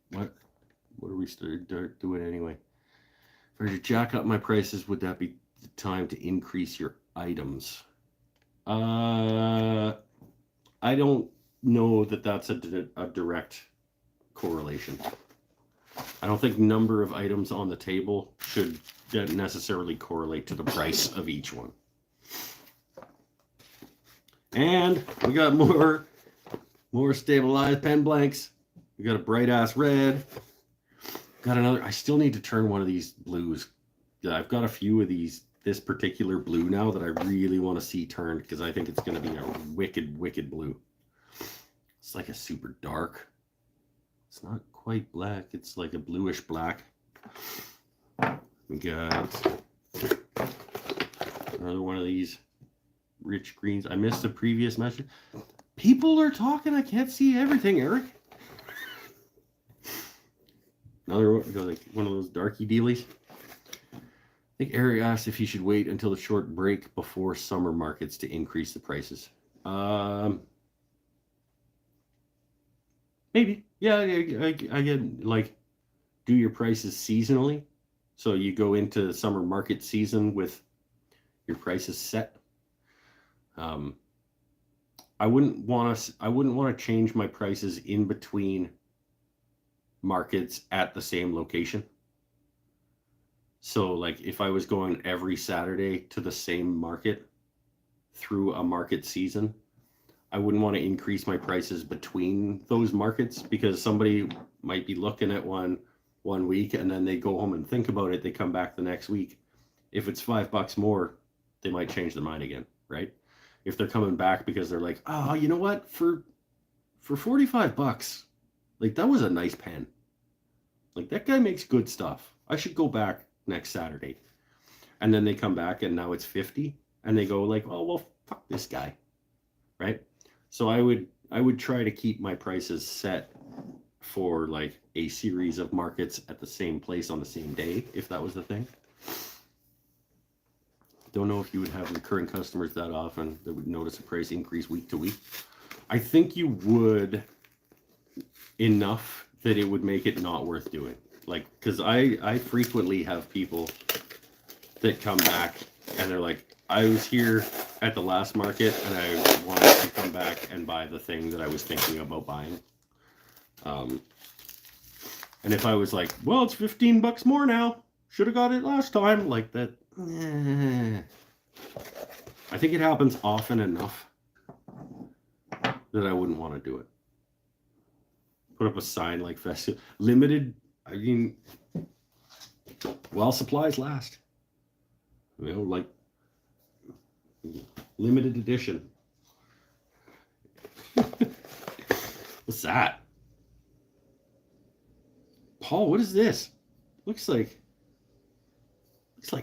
[SPEAKER 1] What are we start doing anyway? If I were to jack up my prices, would that be the time to increase your items? I don't know that that's a direct correlation. I don't think number of items on the table should necessarily correlate to the price of each one. And we got more stabilized pen blanks. We got a bright ass red. Got another. I still need to turn one of these blues. I've got a few of this particular blue now that I really want to see turned because I think it's going to be a wicked blue. It's like a super dark. It's not quite black. It's like a bluish black. We got another one of these rich greens. I missed the previous message. People are talking. I can't see everything, Eric. Another one, like one of those darky dealies. I think Eric asked if he should wait until the short break before summer markets to increase the prices. Maybe. Yeah, I get like do your prices seasonally. So you go into summer market season with your prices set. I wouldn't want to change my prices in between markets at the same location. So like if I was going every Saturday to the same market through a market season, I wouldn't want to increase my prices between those markets because somebody might be looking at one week and then they go home and think about it. They come back the next week. If it's $5 more, they might change their mind again, right? If they're coming back because they're like, oh, you know what? For $45, like that was a nice pen. Like that guy makes good stuff. I should go back next Saturday. And then they come back and now it's 50 and they go like, oh, well, fuck this guy. Right? So I would try to keep my prices set for like a series of markets at the same place on the same day, if that was the thing. Don't know if you would have recurring customers that often that would notice a price increase week to week. I think you would enough that it would make it not worth doing. Like, because I frequently have people that come back and they're like, I was here at the last market and I wanted to come back and buy the thing that I was thinking about buying. And if I was like, well, it's $15 more now. Should have got it last time. Like that. I think it happens often enough that I wouldn't want to do it. Put up a sign like festival limited. I mean, while supplies last. You know, like limited edition. What's that? Paul, what is this? Looks like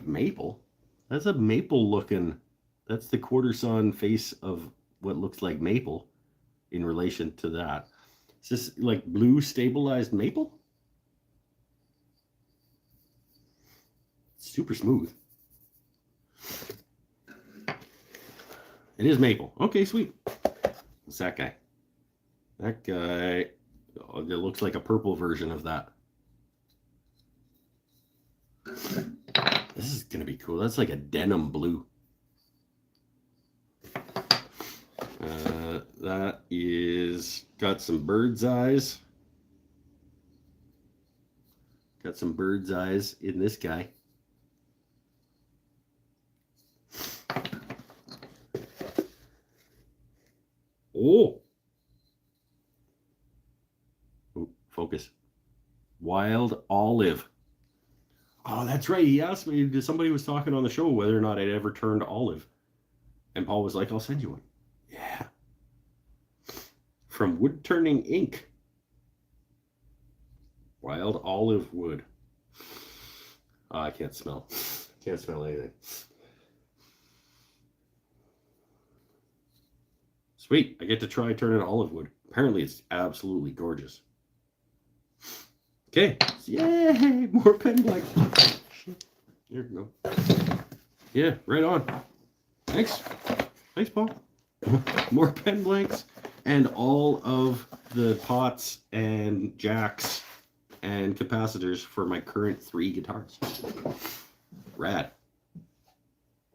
[SPEAKER 1] maple. That's a maple looking. That's the quarter sawn face of what looks like maple in relation to that. Is this like blue stabilized maple? Super smooth. It is maple. Okay, sweet. What's that guy? That guy, oh, it looks like a purple version of that. This is going to be cool. That's like a denim blue. That is got some bird's eyes. Got some bird's eyes in this guy. Oh, focus. Wild olive. Oh, that's right. He asked me, somebody was talking on the show whether or not I'd ever turned olive. And Paul was like, I'll send you one. Yeah. From Wood Turning Inc. Wild olive wood. Oh, I can't smell. Can't smell anything. Sweet. I get to try turning olive wood. Apparently it's absolutely gorgeous. Okay. Yay! More pen blanks. There you go. Yeah, right on. Thanks. Thanks, Paul. More pen blanks and all of the pots and jacks and capacitors for my current 3 guitars. Rad.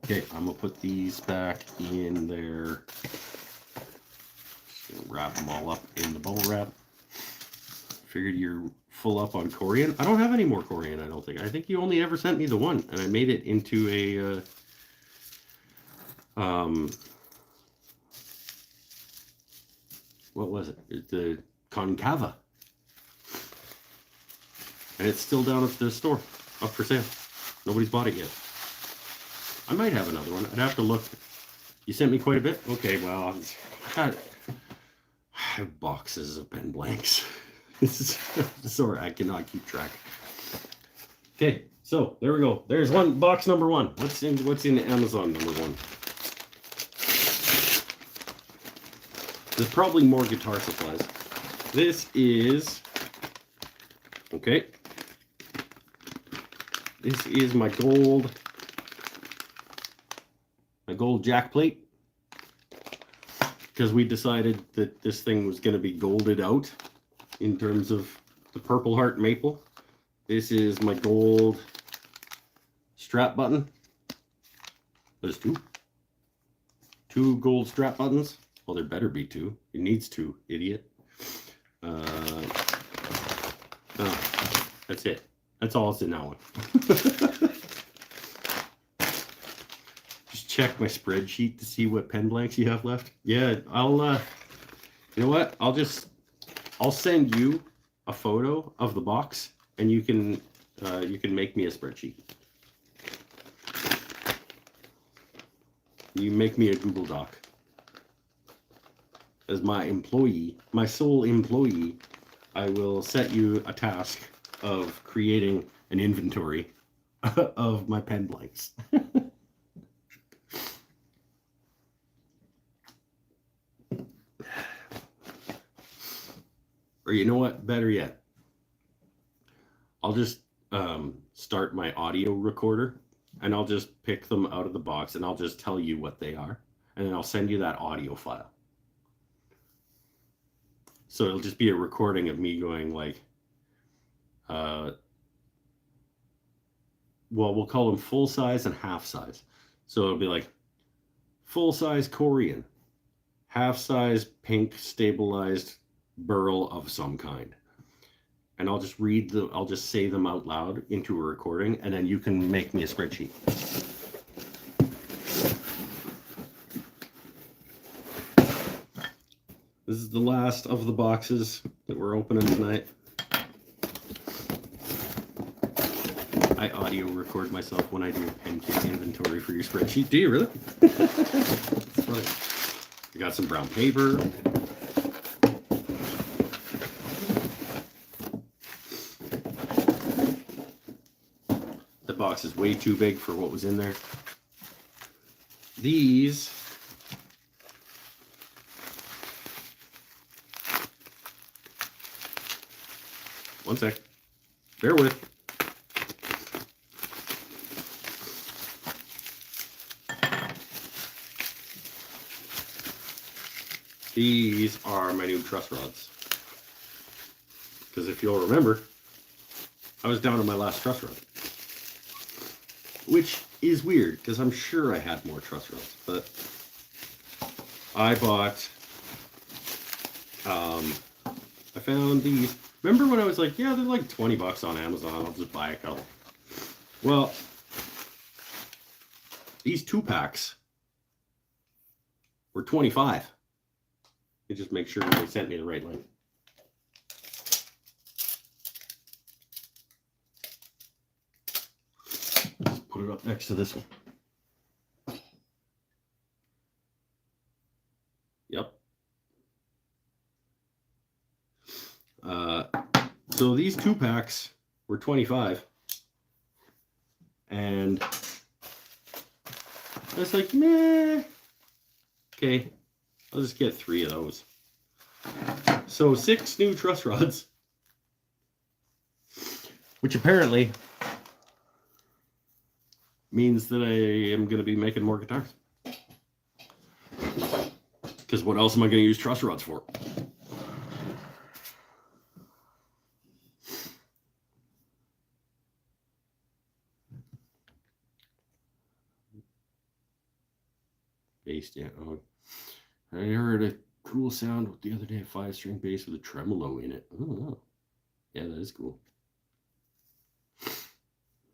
[SPEAKER 1] Okay, I'm gonna put these back in there. Just gonna wrap them all up in the bubble wrap. Figured you're full up on Corian. I don't have any more Corian, I don't think. I think you only ever sent me the one, and I made it into a what was it? It's the Concava. And it's still down at the store, up for sale. Nobody's bought it yet. I might have another one. I'd have to look. You sent me quite a bit? Okay, well, I have boxes of pen blanks. Sorry, I cannot keep track. Okay, so there we go. There's one box number one. What's in Amazon number one? There's probably more guitar supplies. This is okay. This is my gold jack plate, because we decided that this thing was going to be golded out in terms of the Purple Heart maple. This is my gold strap button. There's two gold strap buttons. Well, there better be two. It needs two, idiot. Oh, that's it. That's all that's in that one. Just check my spreadsheet to see what pen blanks you have left. Yeah, I'll you know what? I'll send you a photo of the box, and you can make me a spreadsheet. You make me a Google Doc. As my employee, my sole employee, I will set you a task of creating an inventory of my pen blanks. Or you know what? Better yet, I'll just start my audio recorder, and I'll just pick them out of the box, and I'll just tell you what they are, and then I'll send you that audio file. So it'll just be a recording of me going like, well, we'll call them full size and half size. So it'll be like full size Korean, half size pink stabilized burl of some kind. And I'll just I'll just say them out loud into a recording, and then you can make me a spreadsheet. This is the last of the boxes that we're opening tonight. I audio record myself when I do a pen kit inventory for your spreadsheet. Do you really? That's funny. We got some brown paper. The box is way too big for what was in there. These one sec. Bear with. These are my new truss rods. Because if you'll remember, I was down to my last truss rod. Which is weird, because I'm sure I had more truss rods. But I bought, I found these. Remember when I was like, yeah, they're like 20 bucks on Amazon, I'll just buy a couple. Well, these 2-packs were 25. You just make sure they sent me the right link. Put it up next to this one. Yep. So these 2-packs were 25, and I was like, meh. Okay, I'll just get 3 of those. So 6 new truss rods, which apparently means that I am going to be making more guitars. Because what else am I going to use truss rods for? Bass, yeah. Oh, I heard a cool sound the other day, a 5-string bass with a tremolo in it. Oh, yeah, that is cool.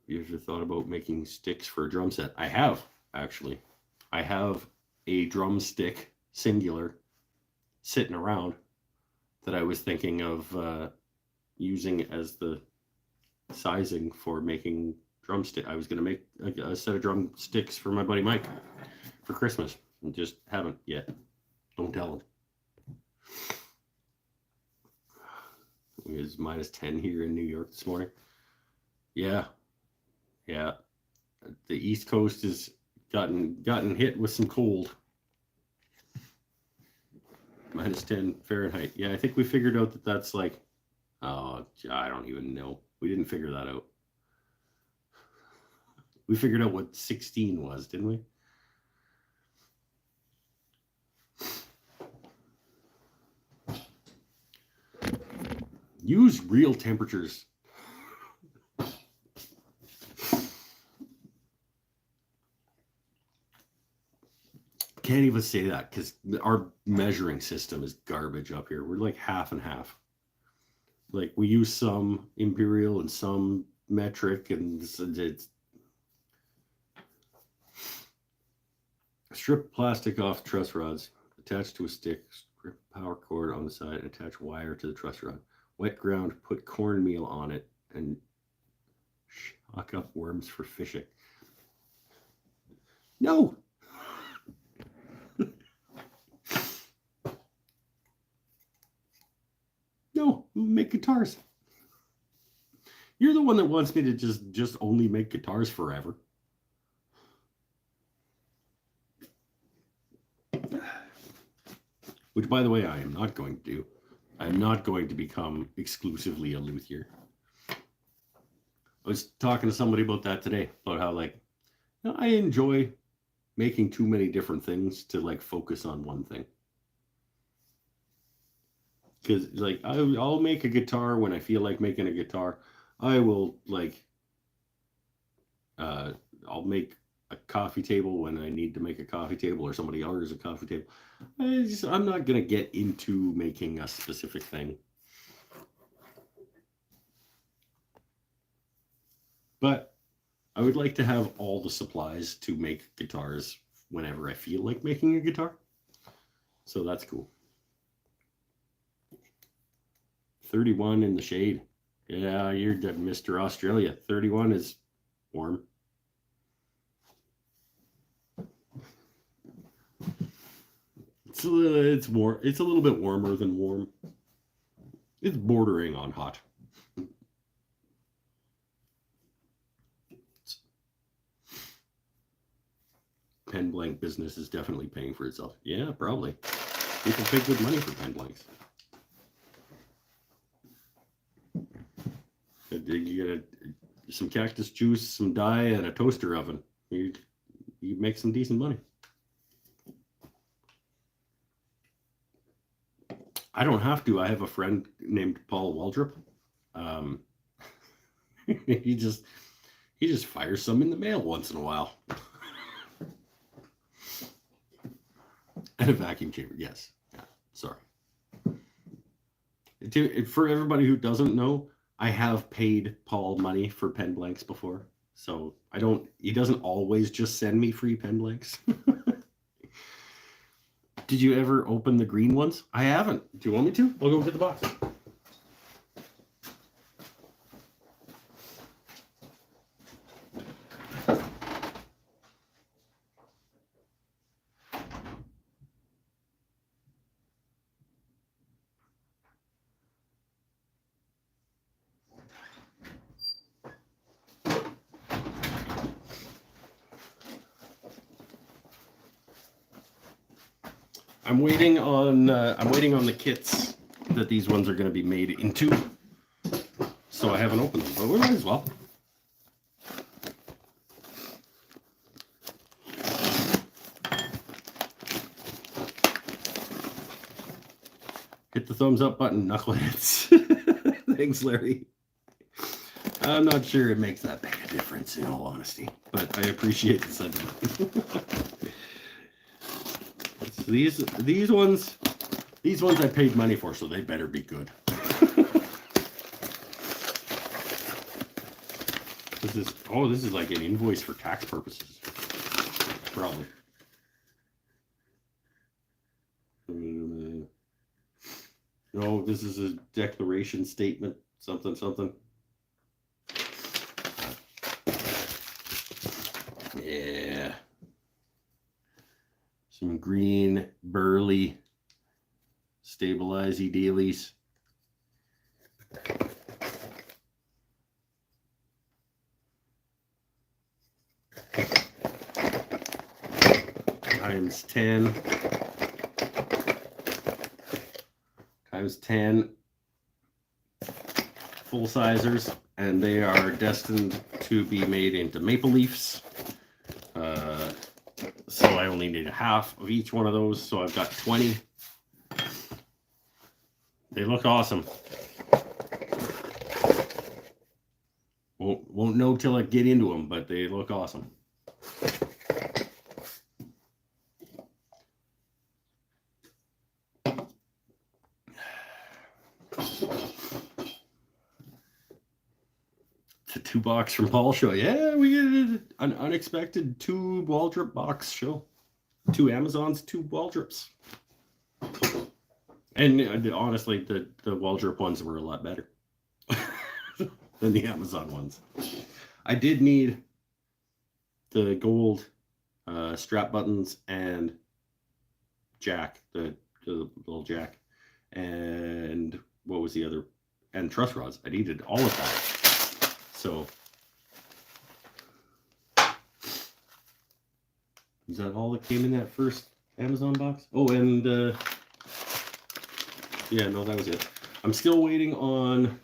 [SPEAKER 1] You ever thought about making sticks for a drum set? I have, actually. I have a drumstick singular sitting around that I was thinking of using as the sizing for making drumstick. I was going to make a set of drumsticks for my buddy Mike for Christmas, and just haven't yet. Don't tell him. It was -10 here in New York this morning. Yeah, Yeah, the East Coast has gotten hit with some cold. -10 Fahrenheit. Yeah, I think we figured out that that's like, oh, I don't even know. We didn't figure that out. We figured out what 16 was, didn't we? Use real temperatures. Can't even say that because our measuring system is garbage up here. We're like half and half. Like we use some imperial and some metric, and it's strip plastic off truss rods, attach to a stick, strip power cord on the side, and attach wire to the truss rod. Wet ground, put cornmeal on it, and shock up worms for fishing. No. No, make guitars. You're the one that wants me to just only make guitars forever. Which, by the way, I am not going to do. I'm not going to become exclusively a luthier. I was talking to somebody about that today, about how like, you know, I enjoy making too many different things to like focus on one thing. Because like I'll make a guitar when I feel like making a guitar. I will like I'll make a coffee table when I need to make a coffee table or somebody orders a coffee table. I'm not gonna get into making a specific thing. But I would like to have all the supplies to make guitars whenever I feel like making a guitar. So that's cool. 31 in the shade. Yeah, you're dead, Mr. Australia. 31 is warm. It's more. It's a little bit warmer than warm. It's bordering on hot. Pen blank business is definitely paying for itself. Yeah, probably. People pay good money for pen blanks. You get some cactus juice, some dye, and a toaster oven. You make some decent money. I don't have to. I have a friend named Paul Waldrop. He just fires some in the mail once in a while. And a vacuum chamber. Yes. Yeah. Sorry. For everybody who doesn't know, I have paid Paul money for pen blanks before. So he doesn't always just send me free pen blanks. Did you ever open the green ones? I haven't. Do you want me to? I'll go get the box. I'm waiting on the kits that these ones are going to be made into. So I haven't opened them, but we might as well. Hit the thumbs up button, knuckleheads. Thanks, Larry. I'm not sure it makes that big a difference, in all honesty, but I appreciate the sentiment. These ones I paid money for, so they better be good. This is like an invoice for tax purposes, probably. No, this is a declaration statement, something. Yeah. Some green burley stabilize-y dealies. times 10 full-sizers, and they are destined to be made into maple leafs. So I only need a half of each one of those, so I've got 20. They look awesome. Won't know till I get into them, but they look awesome. It's a 2-box from Paul show. Yeah, we get an unexpected 2 Waldrop box show. 2 Amazons, 2 Waldrops. And honestly, the Waldrop ones were a lot better than the Amazon ones. I did need the gold strap buttons and jack, the little jack, and what was the other? And truss rods. I needed all of that. So is that all that came in that first Amazon box? Oh, and yeah, no, that was it. I'm still waiting on.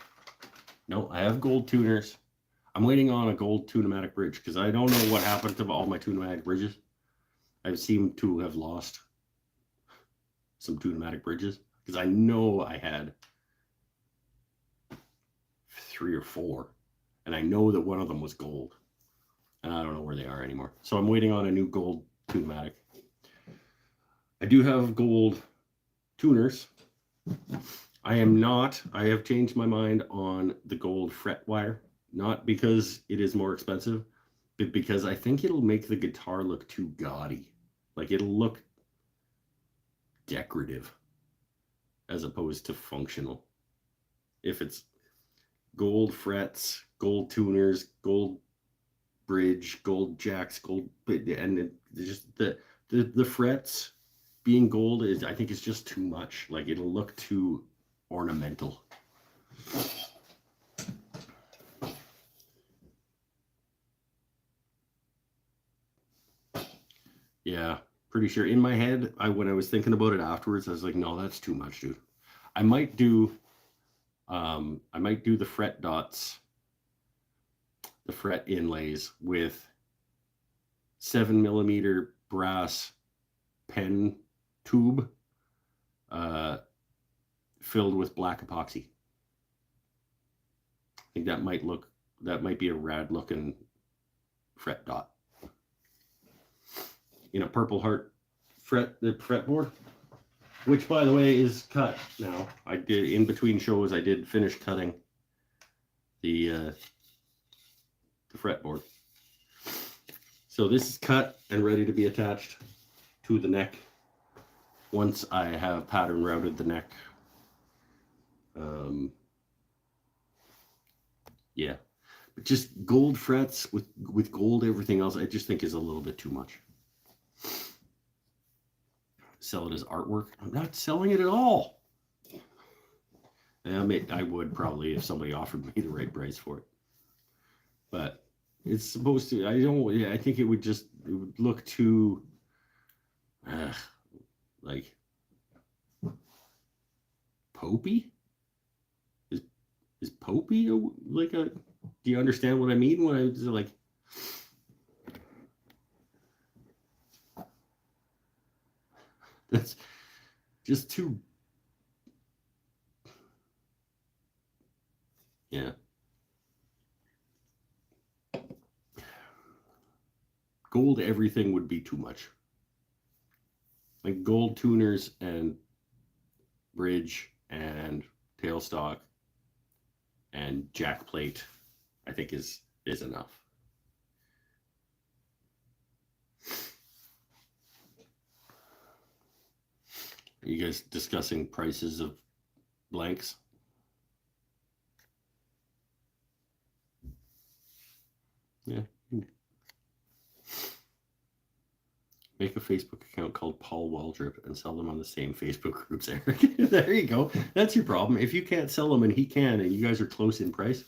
[SPEAKER 1] No, I have gold tuners. I'm waiting on a gold Tune-O-Matic bridge because I don't know what happened to all my Tune-O-Matic bridges. I seem to have lost some Tune-O-Matic bridges because I know I had 3 or 4, and I know that one of them was gold, and I don't know where they are anymore. So I'm waiting on a new gold Tune-O-Matic. I do have gold tuners. I have changed my mind on the gold fret wire, not because it is more expensive, but because I think it'll make the guitar look too gaudy. Like it'll look decorative as opposed to functional. If it's gold frets, gold tuners, gold bridge, gold jacks, gold, and just the frets being gold is, I think, is just too much. Like it'll look too ornamental. Yeah, pretty sure. In my head, when I was thinking about it afterwards, I was like, no, that's too much, dude. I might do the fret dots, the fret inlays with 7mm brass pen tube filled with black epoxy. I think that might be a rad looking fret dot. In a Purple Heart fretboard, which by the way is cut now. I did, in between shows, I did finish cutting the fretboard. So this is cut and ready to be attached to the neck once I have pattern routed the neck. Yeah, but just gold frets with gold everything else, I just think is a little bit too much. Sell it as artwork. I'm not selling it at all. I would probably if somebody offered me the right price for it. But it's supposed to, I think it would look too, like, popey? Is popey like a, do you understand what I mean when I was like, that's just too, yeah. Gold everything would be too much. Like gold tuners and bridge and tailstock and jack plate, I think is enough. Are you guys discussing prices of blanks? Yeah. Make a Facebook account called Paul Waldrop and sell them on the same Facebook groups, Eric. There you go. That's your problem. If you can't sell them and he can, and you guys are close in price,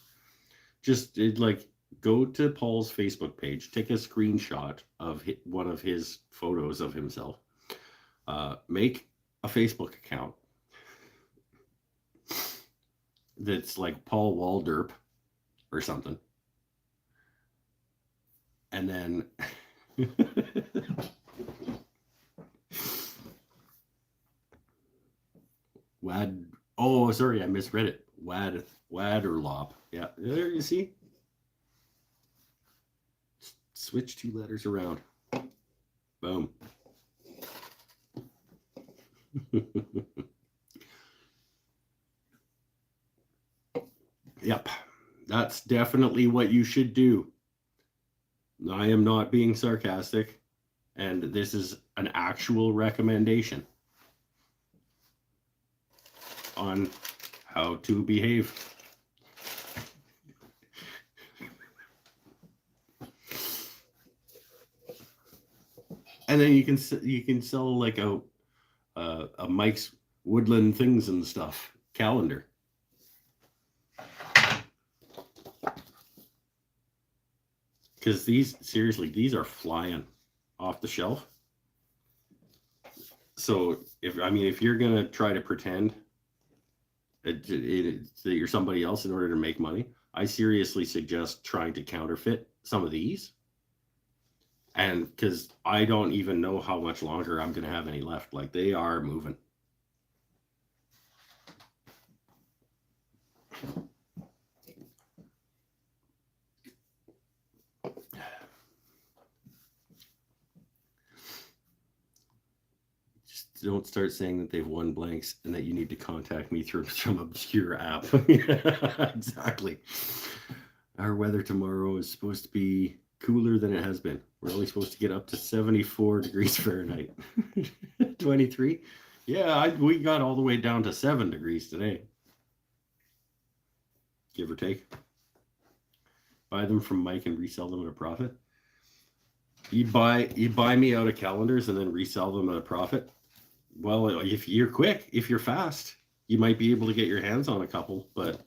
[SPEAKER 1] just like Go to Paul's Facebook page, take a screenshot of one of his photos of himself, make a Facebook account that's like Paul Walderp or something, and then Wad. Oh, sorry, I misread it. Waderlop. Yeah, there you see. Switch 2 letters around. Boom. Yep, that's definitely what you should do. I am not being sarcastic, and this is an actual recommendation on how to behave. And then you can sell like a Mike's Woodland Things and Stuff calendar. Because these are flying off the shelf. So if you're gonna try to pretend that you're somebody else in order to make money, I seriously suggest trying to counterfeit some of these. And because I don't even know how much longer I'm gonna have any left. Like, they are moving. Don't start saying that they've won blanks and that you need to contact me through some obscure app. Exactly. Our weather tomorrow is supposed to be cooler than it has been. We're only supposed to get up to 74 degrees Fahrenheit. 23? Yeah, we got all the way down to 7 degrees today. Give or take. Buy them from Mike and resell them at a profit. You buy me out of calendars and then resell them at a profit. Well, if you're quick, if you're fast, you might be able to get your hands on a couple, but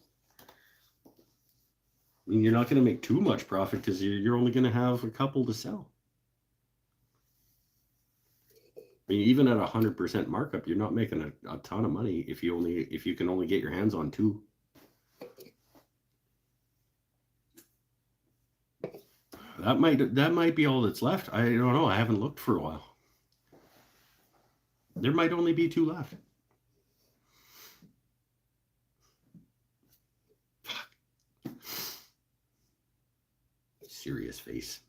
[SPEAKER 1] I mean, you're not going to make too much profit because you're only going to have a couple to sell. I mean, even at 100% markup, you're not making a ton of money if you can only get your hands on 2. That might be all that's left. I don't know. I haven't looked for a while. There might only be 2 left. Serious face.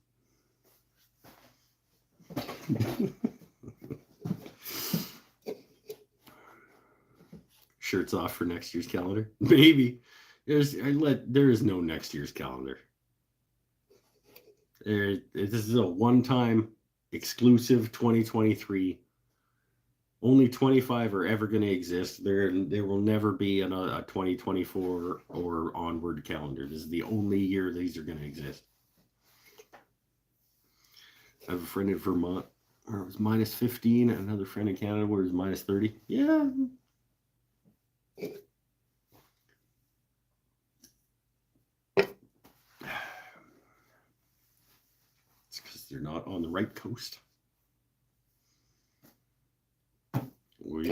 [SPEAKER 1] Shirts off for next year's calendar. Maybe. There is no next year's calendar. This is a one-time exclusive 2023. Only 25 are ever going to exist. There will never be a 2024 or onward calendar. This is the only year these are going to exist. I have a friend in Vermont where it was minus 15, and another friend in Canada where it was minus 30. Yeah. It's because they're not on the right coast. We're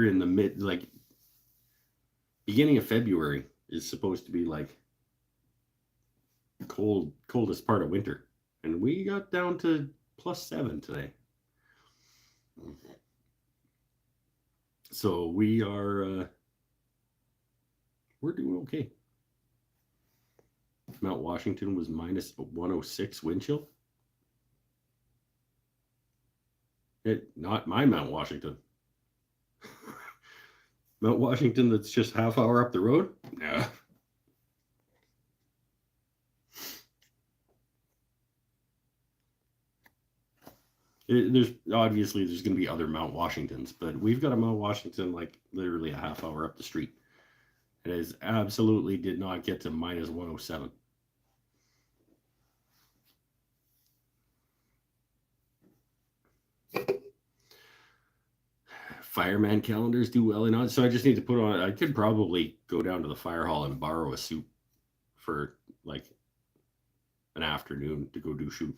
[SPEAKER 1] in the beginning of February is supposed to be like coldest part of winter, and we got down to +7 today. So we're doing okay. Mount Washington was minus 106 wind chill. Not my Mount Washington. Mount Washington that's just half hour up the road? Nah. There's going to be other Mount Washingtons, but we've got a Mount Washington like literally a half hour up the street. It is absolutely did not get to minus 107. Fireman calendars do well enough, so I just need to put on. I could probably go down to the fire hall and borrow a suit for like an afternoon to go do shoot.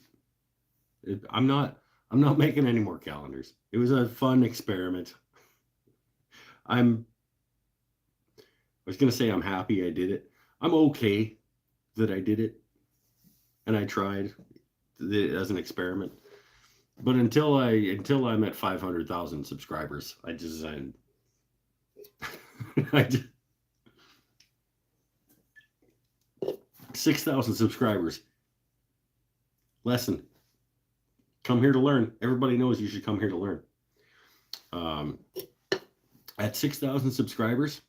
[SPEAKER 1] I'm not making any more calendars. It was a fun experiment. I'm I was gonna say I'm happy I did it. I'm okay that I did it and I tried it as an experiment. But until I'm at 500,000 subscribers, I just 6,000 subscribers. Lesson. Come here to learn. Everybody knows you should come here to learn. At 6,000 subscribers,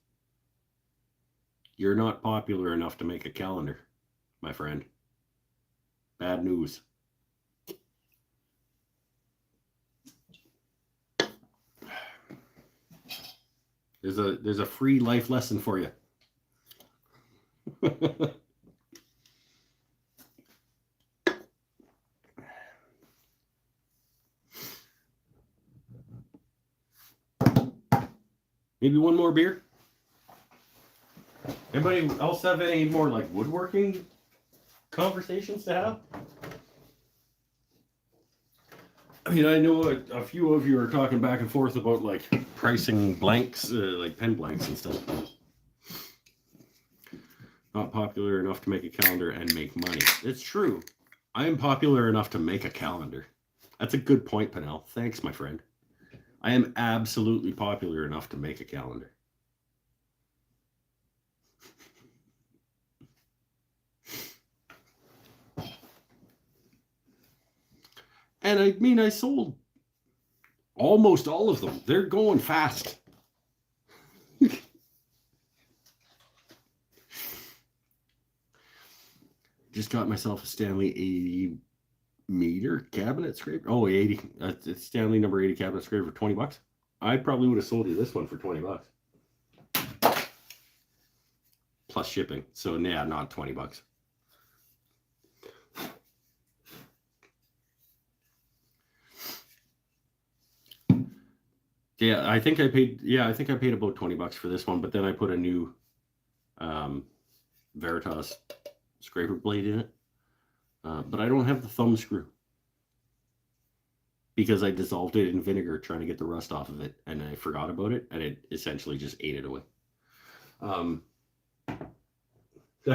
[SPEAKER 1] you're not popular enough to make a calendar, my friend. Bad news. There's a free life lesson for you. Maybe one more beer? Anybody else have any more like woodworking conversations to have? I mean, I know a few of you are talking back and forth about like pricing blanks, like pen blanks and stuff. Not popular enough to make a calendar and make money. It's true. I am popular enough to make a calendar. That's a good point, Penel. Thanks, my friend. I am absolutely popular enough to make a calendar. And I mean, I sold almost all of them. They're going fast. Just got myself a Stanley 80 meter cabinet scraper. Oh, 80. It's Stanley number 80 cabinet scraper for 20 bucks. I probably would have sold you this one for 20 bucks. Plus shipping. So, yeah, not 20 bucks. Yeah, I think I paid about 20 bucks for this one, but then I put a new Veritas scraper blade in it. But I don't have the thumb screw because I dissolved it in vinegar trying to get the rust off of it, and I forgot about it, and it essentially just ate it away. That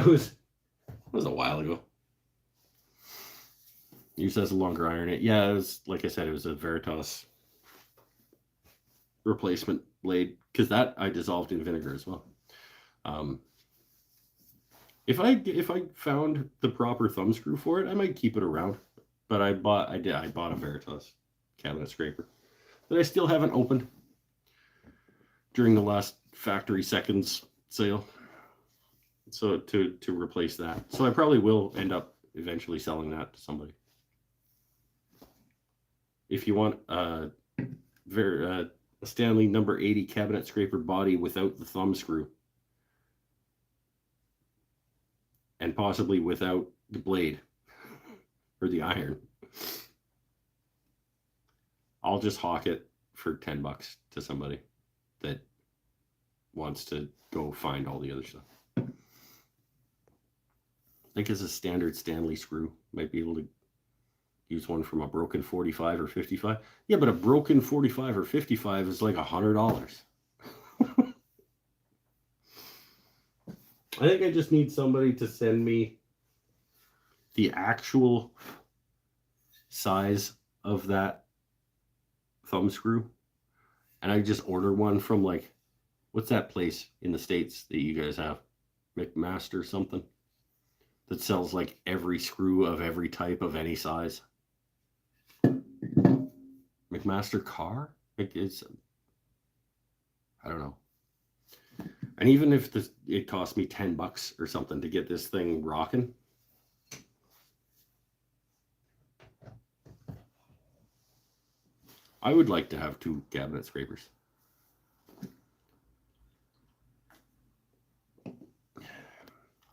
[SPEAKER 1] was a while ago. Used as a longer iron. Yeah, it was, like I said, it was a Veritas replacement blade, because that I dissolved in vinegar as well. If I found the proper thumb screw for it, I might keep it around. But I bought a Veritas cabinet scraper that I still haven't opened during the last factory seconds sale. So to replace that. So I probably will end up eventually selling that to somebody. If you want a Stanley number 80 cabinet scraper body without the thumb screw, and possibly without the blade or the iron, I'll just hawk it for 10 bucks to somebody that wants to go find all the other stuff. I think as a standard Stanley screw, might be able to use one from a broken 45 or 55. Yeah, but a broken 45 or 55 is like $100. I think I just need somebody to send me the actual size of that thumb screw, and I just order one from, like, what's that place in the States that you guys have? McMaster something? That sells like every screw of every type of any size. McMaster car? It's, I don't know. And even if it cost me 10 bucks or something to get this thing rocking, I would like to have 2 cabinet scrapers.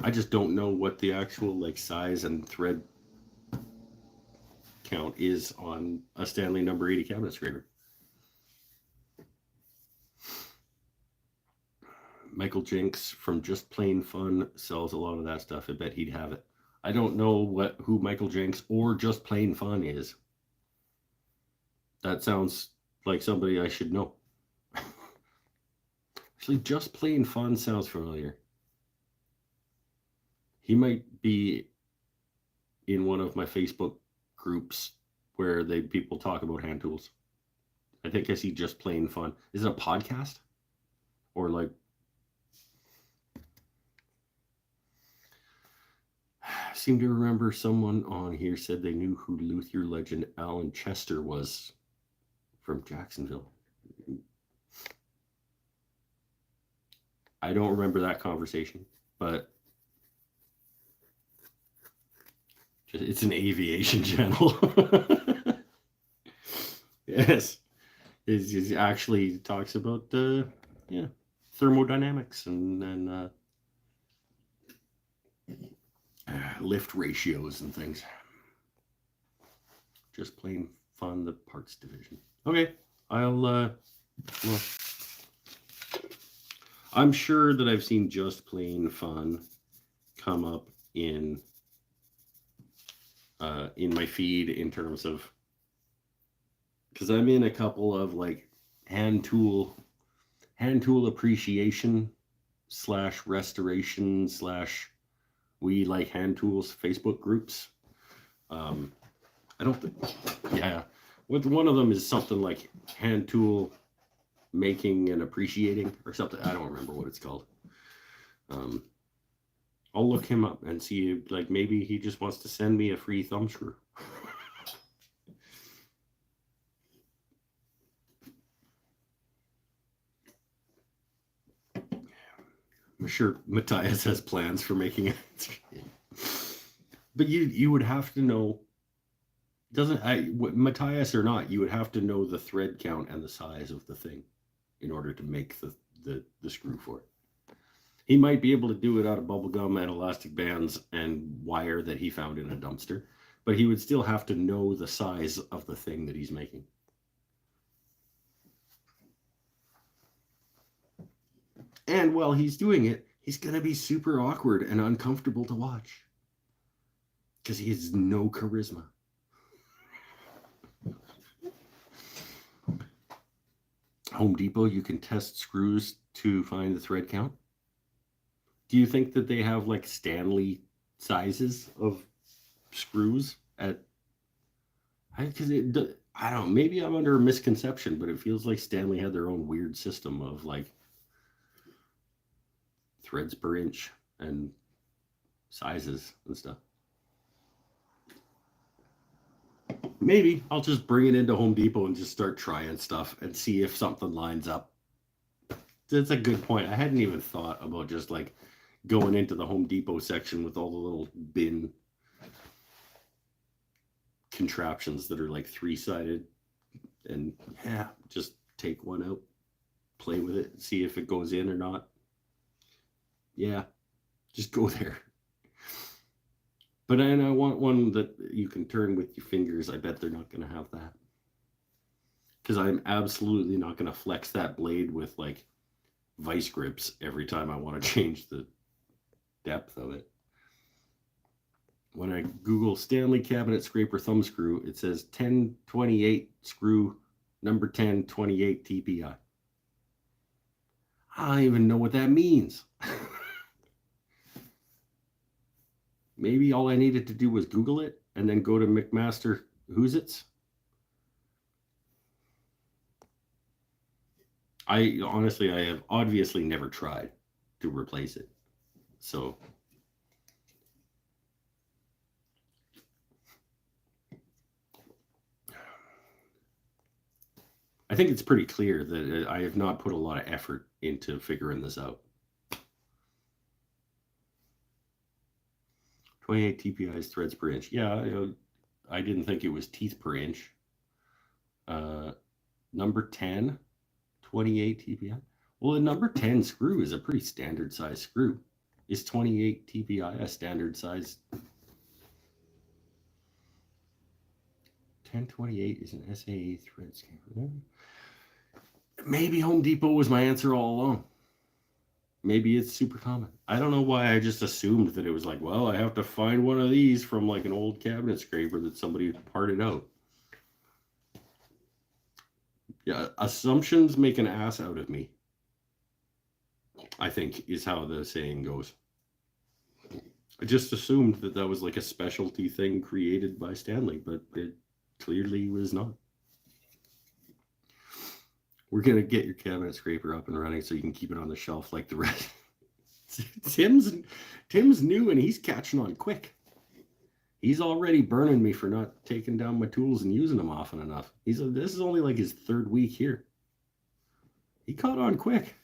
[SPEAKER 1] I just don't know what the actual like size and thread count is on a Stanley number 80 cabinet scraper. Michael Jenks from Just Plain Fun sells a lot of that stuff. I bet he'd have it. I don't know who Michael Jenks or Just Plain Fun is. That sounds like somebody I should know. Actually, Just Plain Fun sounds familiar. He might be in one of my Facebook groups where people talk about hand tools. I think I see Just Plain Fun. Is it a podcast? Or like, I seem to remember someone on here said they knew who luthier legend Alan Chester was from Jacksonville. I don't remember that conversation, but it's an aviation channel. Yes, it actually talks about thermodynamics and lift ratios and things. Just Plain Fun, the parts division. Okay, I'm sure that I've seen Just Plain Fun come up in my feed in terms of, because I'm in a couple of like hand tool appreciation / restoration / we like hand tools Facebook groups. I don't think, yeah. One of them is something like hand tool making and appreciating or something. I don't remember what it's called. I'll look him up and see if, like, maybe he just wants to send me a free thumb screw. I'm sure Matthias has plans for making it. But you would have to know, Matthias or not, you would have to know the thread count and the size of the thing in order to make the screw for it. He might be able to do it out of bubble gum and elastic bands and wire that he found in a dumpster, but he would still have to know the size of the thing that he's making. And while he's doing it, he's going to be super awkward and uncomfortable to watch because he has no charisma. Home Depot, you can test screws to find the thread count. Do you think that they have like Stanley sizes of screws at? Because I don't know, maybe I'm under a misconception, but it feels like Stanley had their own weird system of like threads per inch and sizes and stuff. Maybe I'll just bring it into Home Depot and just start trying stuff and see if something lines up. That's a good point. I hadn't even thought about just like going into the Home Depot section with all the little bin contraptions that are like 3-sided and just take one out, play with it, see if it goes in or not. Yeah, just go there. But I want one that you can turn with your fingers. I bet they're not going to have that. Because I'm absolutely not going to flex that blade with like vice grips every time I want to change the depth of it. When I Google Stanley cabinet scraper thumb screw, it says 1028 screw number 1028 TPI. I don't even know what that means. Maybe all I needed to do was Google it and then go to McMaster Who's It's. I have obviously never tried to replace it. So I think it's pretty clear that I have not put a lot of effort into figuring this out. 28 TPI's threads per inch. Yeah, I didn't think it was teeth per inch. Number 10, 28 TPI. Well, a number 10 screw is a pretty standard size screw. Is 28 TPI a standard size? 1028 is an SAA thread scale. Maybe Home Depot was my answer all along. Maybe it's super common. I don't know why I just assumed that it was like, well, I have to find one of these from like an old cabinet scraper that somebody parted out. Yeah, assumptions make an ass out of me, I think, is how the saying goes. I just assumed that that was like a specialty thing created by Stanley, but it clearly was not. We're gonna get your cabinet scraper up and running so you can keep it on the shelf like the rest. Tim's Tim's new and he's catching on quick. He's already burning me for not taking down my tools and using them often enough. This is only like his third week here. He caught on quick.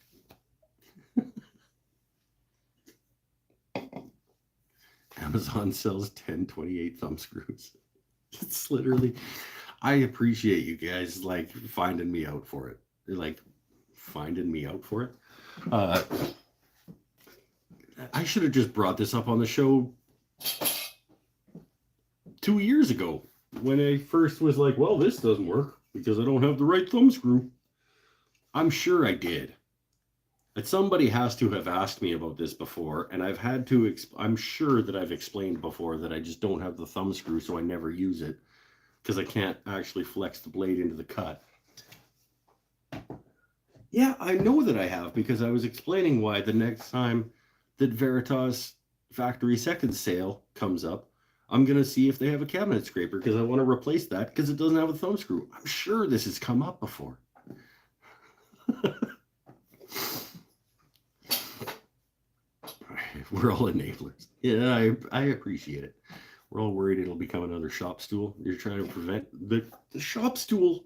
[SPEAKER 1] Amazon sells 1028 thumb screws. It's literally, I appreciate you guys like finding me out for it. They're like finding me out for it. I should have just brought this up on the show 2 years ago when I first was like, well, this doesn't work because I don't have the right thumb screw. I'm sure I did. But somebody has to have asked me about this before, and I've had to, I'm sure that I've explained before that I just don't have the thumb screw, so I never use it because I can't actually flex the blade into the cut. Yeah, I know that I have because I was explaining why the next time that Veritas Factory Second Sale comes up, I'm going to see if they have a cabinet scraper because I want to replace that because it doesn't have a thumb screw. I'm sure this has come up before. We're all enablers. Yeah, I appreciate it. We're all worried it'll become another shop stool. You're trying to prevent the shop stool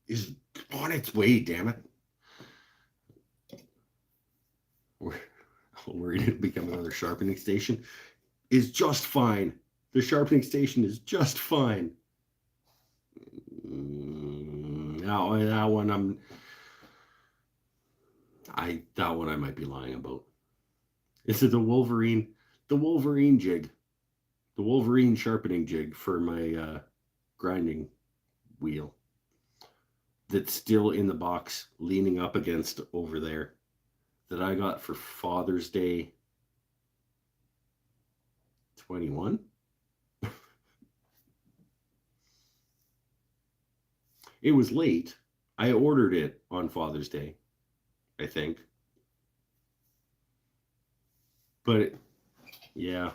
[SPEAKER 1] is on its way, damn it. We're all worried it'll become another sharpening station. Is just fine. The sharpening station is just fine. That one I might be lying about. Is it the Wolverine jig? The Wolverine sharpening jig for my grinding wheel that's still in the box leaning up against over there that I got for Father's Day 21. It was late. I ordered it on Father's Day, I think. But yeah.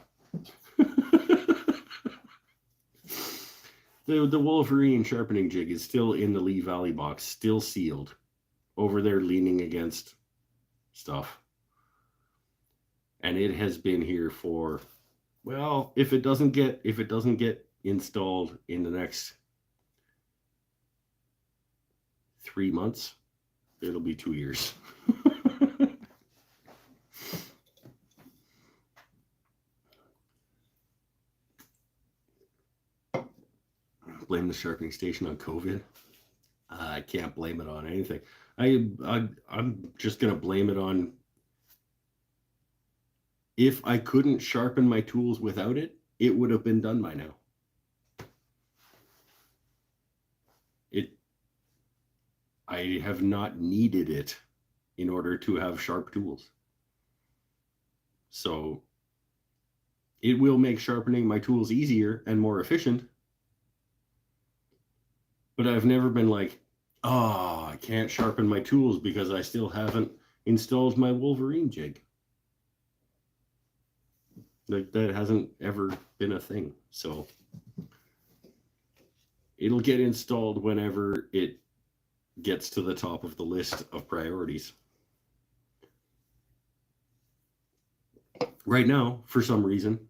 [SPEAKER 1] The Wolverine sharpening jig is still in the Lee Valley box, still sealed, over there leaning against stuff. And it has been here for, well, if it doesn't get installed in the next 3 months, it'll be 2 years. Blame the sharpening station on COVID. I can't blame it on anything. I'm just gonna blame it on, if I couldn't sharpen my tools without it, it would have been done by now. I have not needed it in order to have sharp tools. So it will make sharpening my tools easier and more efficient. But I've never been like, oh, I can't sharpen my tools because I still haven't installed my Wolverine jig. Like, that hasn't ever been a thing. So it'll get installed whenever it gets to the top of the list of priorities. Right now, for some reason,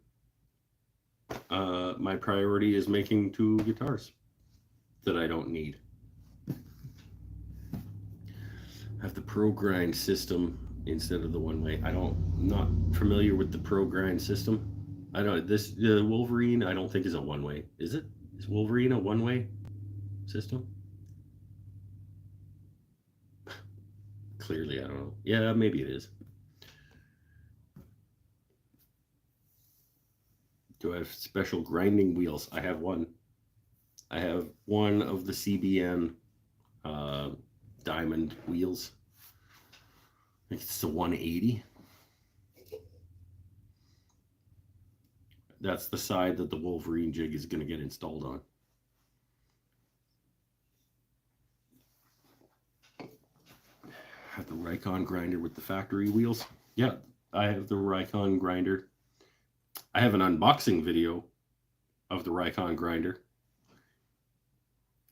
[SPEAKER 1] my priority is making 2 guitars that I don't need. I have the Pro Grind system instead of the one-way. I'm not familiar with the Pro Grind system. I don't, Wolverine I don't think is a one-way. Is it? Is Wolverine a one-way system? Clearly, I don't know. Yeah, maybe it is. Do I have special grinding wheels? I have one. I have one of the CBN diamond wheels. think it's the 180. That's the side that the Wolverine jig is going to get installed on. Have the Rikon grinder with the factory wheels. Yeah, I have the Rikon grinder. I have an unboxing video of the Rikon grinder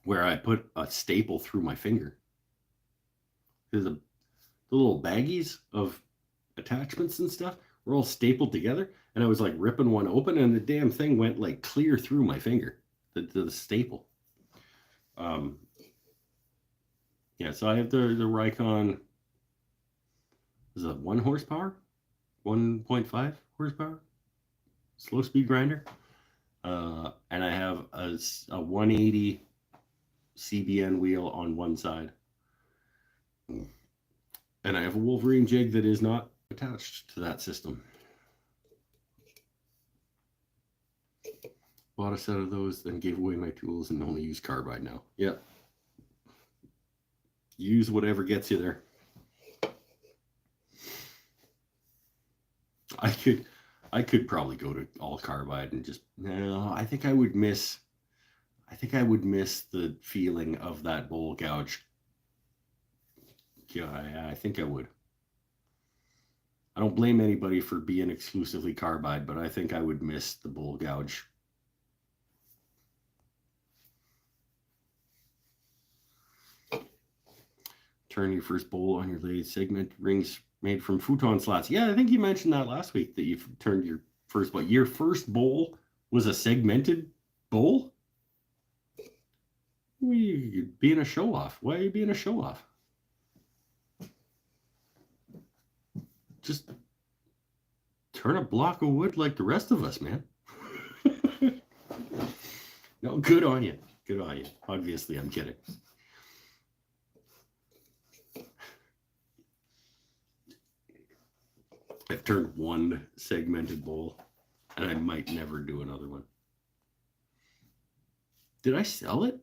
[SPEAKER 1] where I put a staple through my finger. The little baggies of attachments and stuff were all stapled together, and I was like ripping one open, and the damn thing went like clear through my finger, the staple. Yeah, so I have the Rikon. Is it 1 horsepower, 1.5 horsepower, slow speed grinder, and I have a 180 CBN wheel on one side, and I have a Wolverine jig that is not attached to that system. Bought a set of those, then gave away my tools and only use carbide now. Yeah. Use whatever gets you there. I could probably go to all carbide and just, no, I think I would miss the feeling of that bowl gouge. Yeah, I think I would. I don't blame anybody for being exclusively carbide, but I think I would miss the bowl gouge. Turn your first bowl on your lathe segment rings made from futon slats. Yeah, I think you mentioned that last week, that you've turned your first bowl. Your first bowl was a segmented bowl? You're being a show off. Why are you being a show off? Just turn a block of wood like the rest of us, man. No, good on you. Good on you. Obviously, I'm kidding. I've turned one segmented bowl, and I might never do another one. Did I sell it?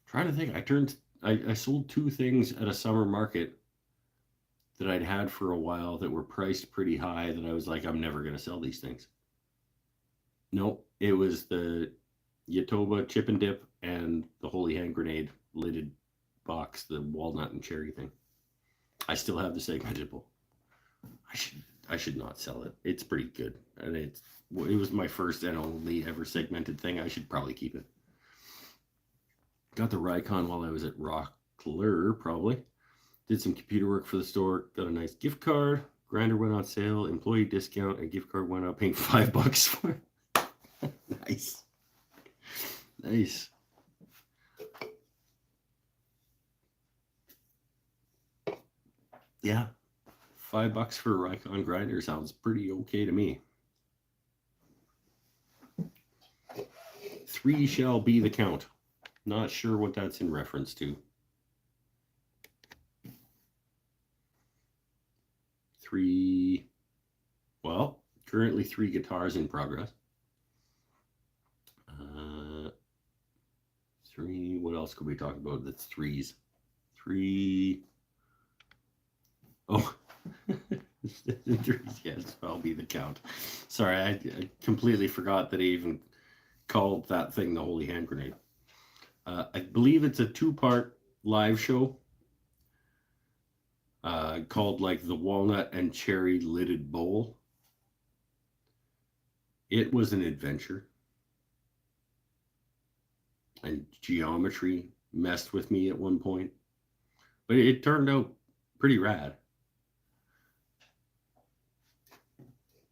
[SPEAKER 1] Trying to think. I sold 2 things at a summer market that I'd had for a while that were priced pretty high, that I was like, I'm never going to sell these things. Nope, it was the Yatoba chip and dip and the Holy Hand Grenade lidded box, the walnut and cherry thing. I still have the segmented bowl. I should not sell it. It's pretty good, and it was my first and only ever segmented thing. I should probably keep it. Got the Rikon while I was at Rockler, probably. Did some computer work for the store. Got a nice gift card. Grinder went on sale. Employee discount and gift card went up. Paying $5 for it. Nice. Nice. Yeah. $5 for a Rikon grinder sounds pretty okay to me. 3 shall be the count. Not sure what that's in reference to. 3. Well, currently 3 guitars in progress. 3. What else could we talk about that's 3s? 3. Oh. 3s, yes, I'll be the count. Sorry, I completely forgot that I even called that thing the Holy Hand Grenade. I believe it's a 2-part live show called like the Walnut and Cherry Lidded Bowl. It was an adventure. And geometry messed with me at one point. But it turned out pretty rad.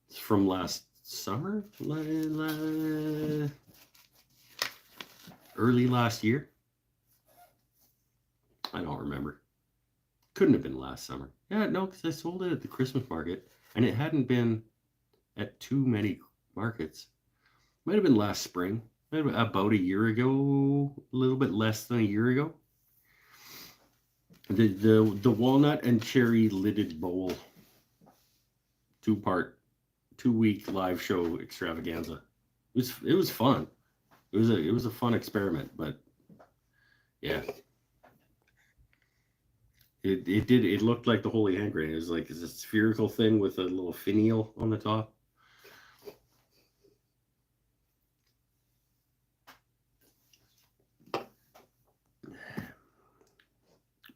[SPEAKER 1] It's from last summer? Early last year? I don't remember. Couldn't have been last summer. Yeah, no, because I sold it at the Christmas market, and it hadn't been at too many markets. Might have been last spring. Might have been about a year ago, a little bit less than a year ago. The walnut and cherry lidded bowl, 2-part, 2-week live show extravaganza. It was fun. It was a fun experiment, but Yeah. It looked like the holy hand grenade. It was like, it's a spherical thing with a little finial on the top.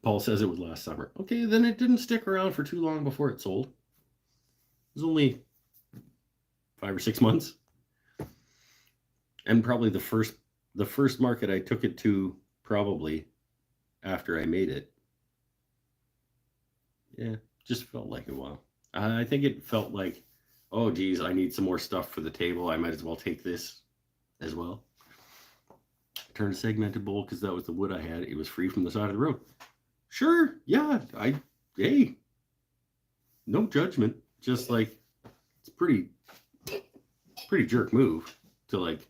[SPEAKER 1] Paul says it was last summer. Okay, then it didn't stick around for too long before it sold. It was only 5 or 6 months. And probably the first market I took it to, probably after I made it. Yeah, just felt like a while. I think it felt like, oh geez, I need some more stuff for the table. I might as well take this as well. Turned a segmented bowl because that was the wood I had. It was free from the side of the road. Sure, yeah, hey, no judgment. Just like, it's pretty jerk move to like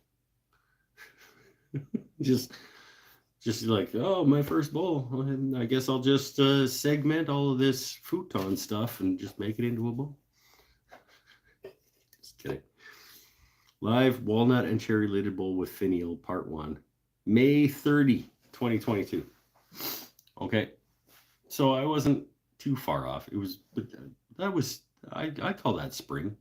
[SPEAKER 1] just like, oh, my first bowl. And I guess I'll just segment all of this futon stuff and just make it into a bowl. Just kidding. Live walnut and cherry lidded bowl with finial, part 1, May 30, 2022. Okay, so I wasn't too far off. It was, but that was, I call that spring.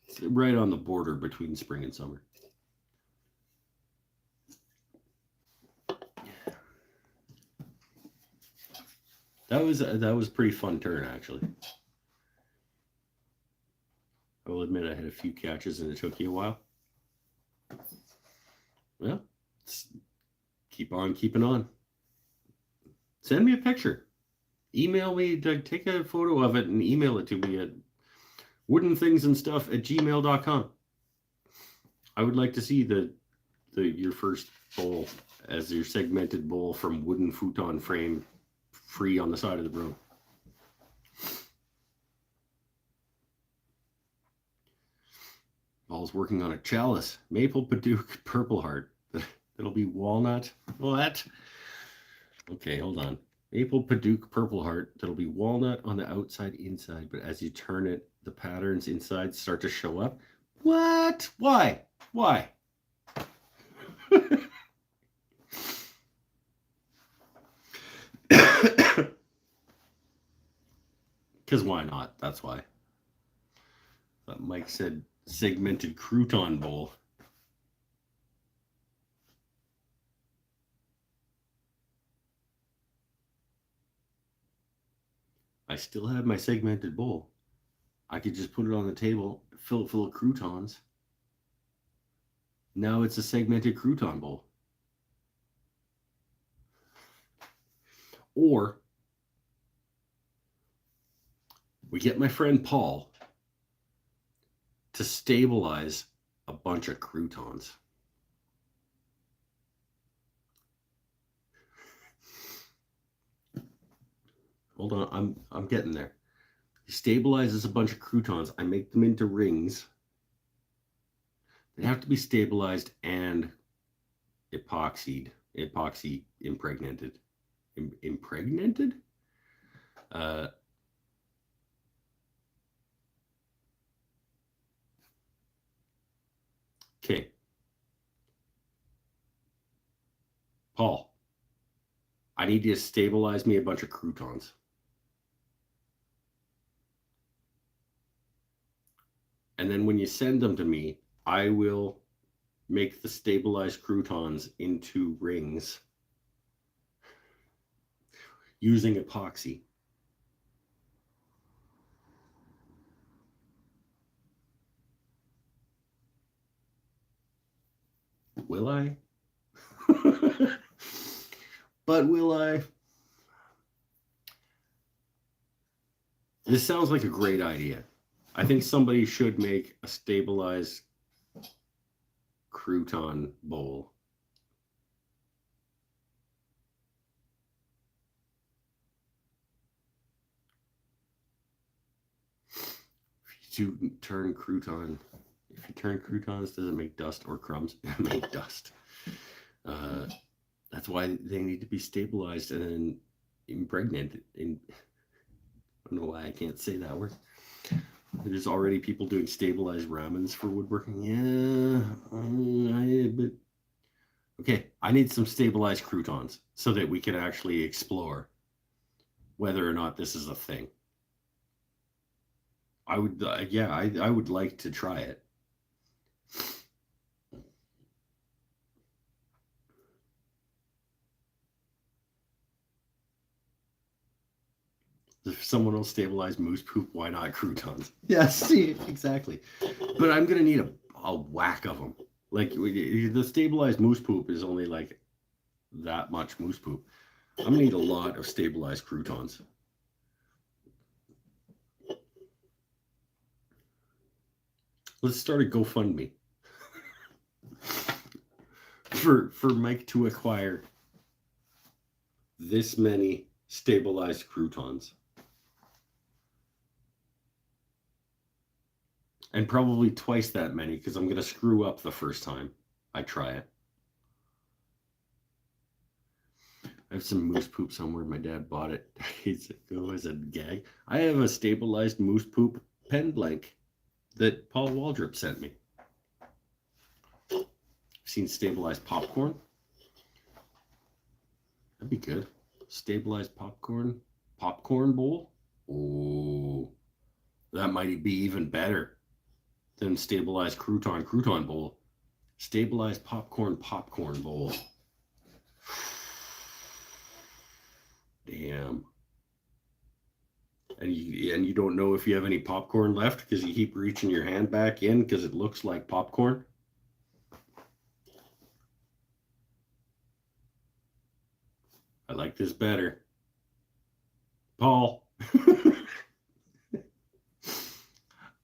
[SPEAKER 1] It's right on the border between spring and summer. That was a pretty fun turn, actually. I will admit I had a few catches and it took you a while. Well, keep on keeping on. Send me a picture. Email me, take a photo of it and email it to me at woodenthingsandstuff@gmail.com. I would like to see your first bowl as your segmented bowl from wooden futon frame, free on the side of the road. Paul's working on a chalice, maple Paduke purple heart. That'll be walnut. What? Okay, hold on. Maple Paduke purple heart. That'll be walnut on the outside, inside. But as you turn it, the patterns inside start to show up. What? Why? Why? Because why not? That's why. Mike said segmented crouton bowl. I still have my segmented bowl. I could just put it on the table, fill it full of croutons. Now it's a segmented crouton bowl. Or we get my friend Paul to stabilize a bunch of croutons. Hold on, I'm getting there. He stabilizes a bunch of croutons. I make them into rings. They have to be stabilized and epoxy impregnated. Impregnated? Okay. Paul, I need you to stabilize me a bunch of croutons. And then when you send them to me, I will make the stabilized croutons into rings using epoxy. Will I? But will I? This sounds like a great idea. I think somebody should make a stabilized crouton bowl. If you turn croutons, does it make dust or crumbs? It make dust. That's why they need to be stabilized and then impregnated. I don't know why I can't say that word. There's already people doing stabilized ramens for woodworking. But okay, I need some stabilized croutons so that we can actually explore whether or not this is a thing. I would, yeah, I would like to try it. If someone will stabilize moose poop, why not croutons? Yeah, see, exactly. But I'm gonna need a whack of them. Like the stabilized moose poop is only like that much moose poop. I'm gonna need a lot of stabilized croutons. Let's start a GoFundMe for Mike to acquire this many stabilized croutons. And probably twice that many because I'm going to screw up the first time I try it. I have some moose poop somewhere. My dad bought it. He's as a gag. I have a stabilized moose poop pen blank that Paul Waldrop sent me. I've seen stabilized popcorn. That'd be good. Stabilized popcorn bowl. Oh, that might be even better than stabilized crouton bowl. Stabilized popcorn bowl. Damn. And you don't know if you have any popcorn left because you keep reaching your hand back in because it looks like popcorn. I like this better. Paul,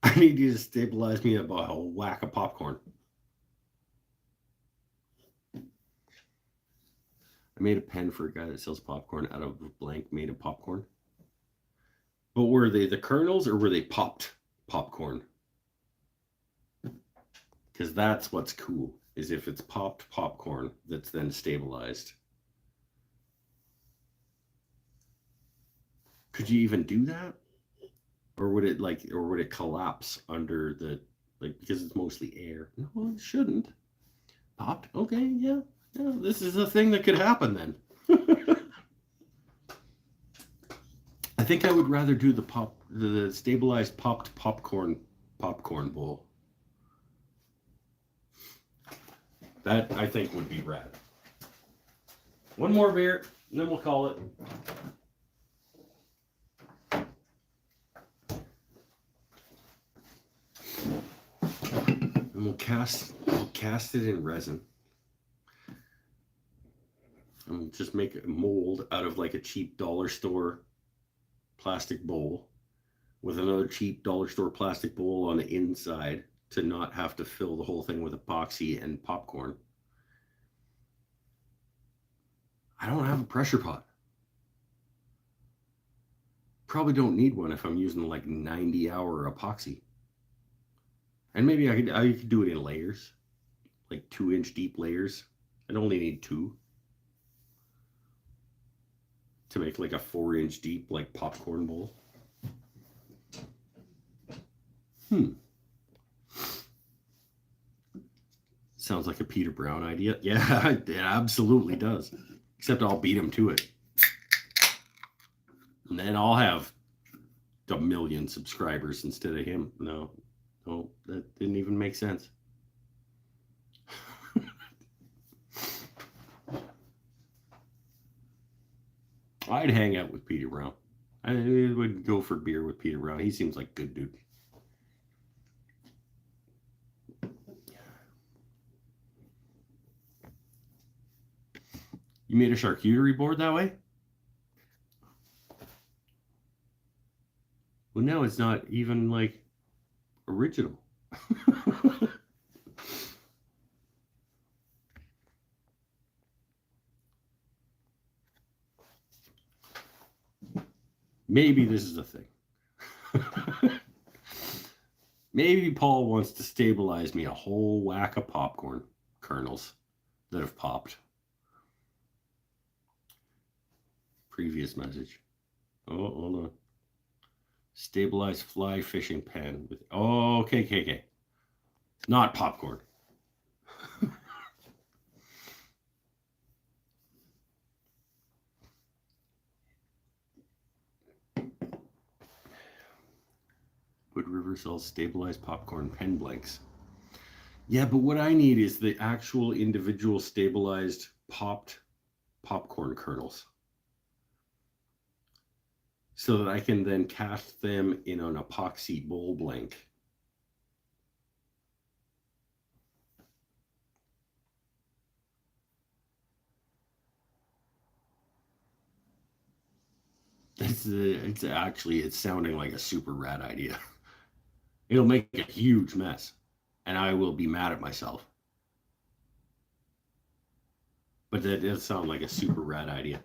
[SPEAKER 1] I need you to stabilize me about a whack of popcorn. I made a pen for a guy that sells popcorn out of a blank made of popcorn. But were they the kernels or were they popped popcorn? Because that's what's cool, is if it's popped popcorn that's then stabilized. Could you even do that? Or would it collapse under the, like, because it's mostly air? No, it shouldn't. Popped? Okay, yeah. This is a thing that could happen then. I think I would rather do the stabilized popped popcorn bowl. That I think would be rad. One more beer, and then we'll call it. And we'll cast it in resin. And just make a mold out of like a cheap dollar store plastic bowl with another cheap dollar store plastic bowl on the inside to not have to fill the whole thing with epoxy and popcorn. I don't have a pressure pot. Probably don't need one if I'm using like 90-hour epoxy. And maybe I could do it in layers, like 2-inch deep layers. I'd only need 2 to make like a 4-inch deep like popcorn bowl. Sounds like a Peter Brown idea. Yeah, it absolutely does. Except I'll beat him to it. And then I'll have a million subscribers instead of him. No, that didn't even make sense. I'd hang out with Peter Brown. I would go for beer with Peter Brown. He seems like a good dude. You made a charcuterie board that way? Well, no, it's not even like original. Maybe this is a thing. Maybe Paul wants to stabilize me a whole whack of popcorn kernels that have popped. Previous message. Oh, hold on. Stabilized fly fishing pen with okay. Not popcorn. Wood River sells stabilized popcorn pen blanks. Yeah, but what I need is the actual individual stabilized popped popcorn kernels, so that I can then cast them in an epoxy bowl blank. It's sounding like a super rad idea. It'll make a huge mess, and I will be mad at myself. But that does sound like a super rad idea.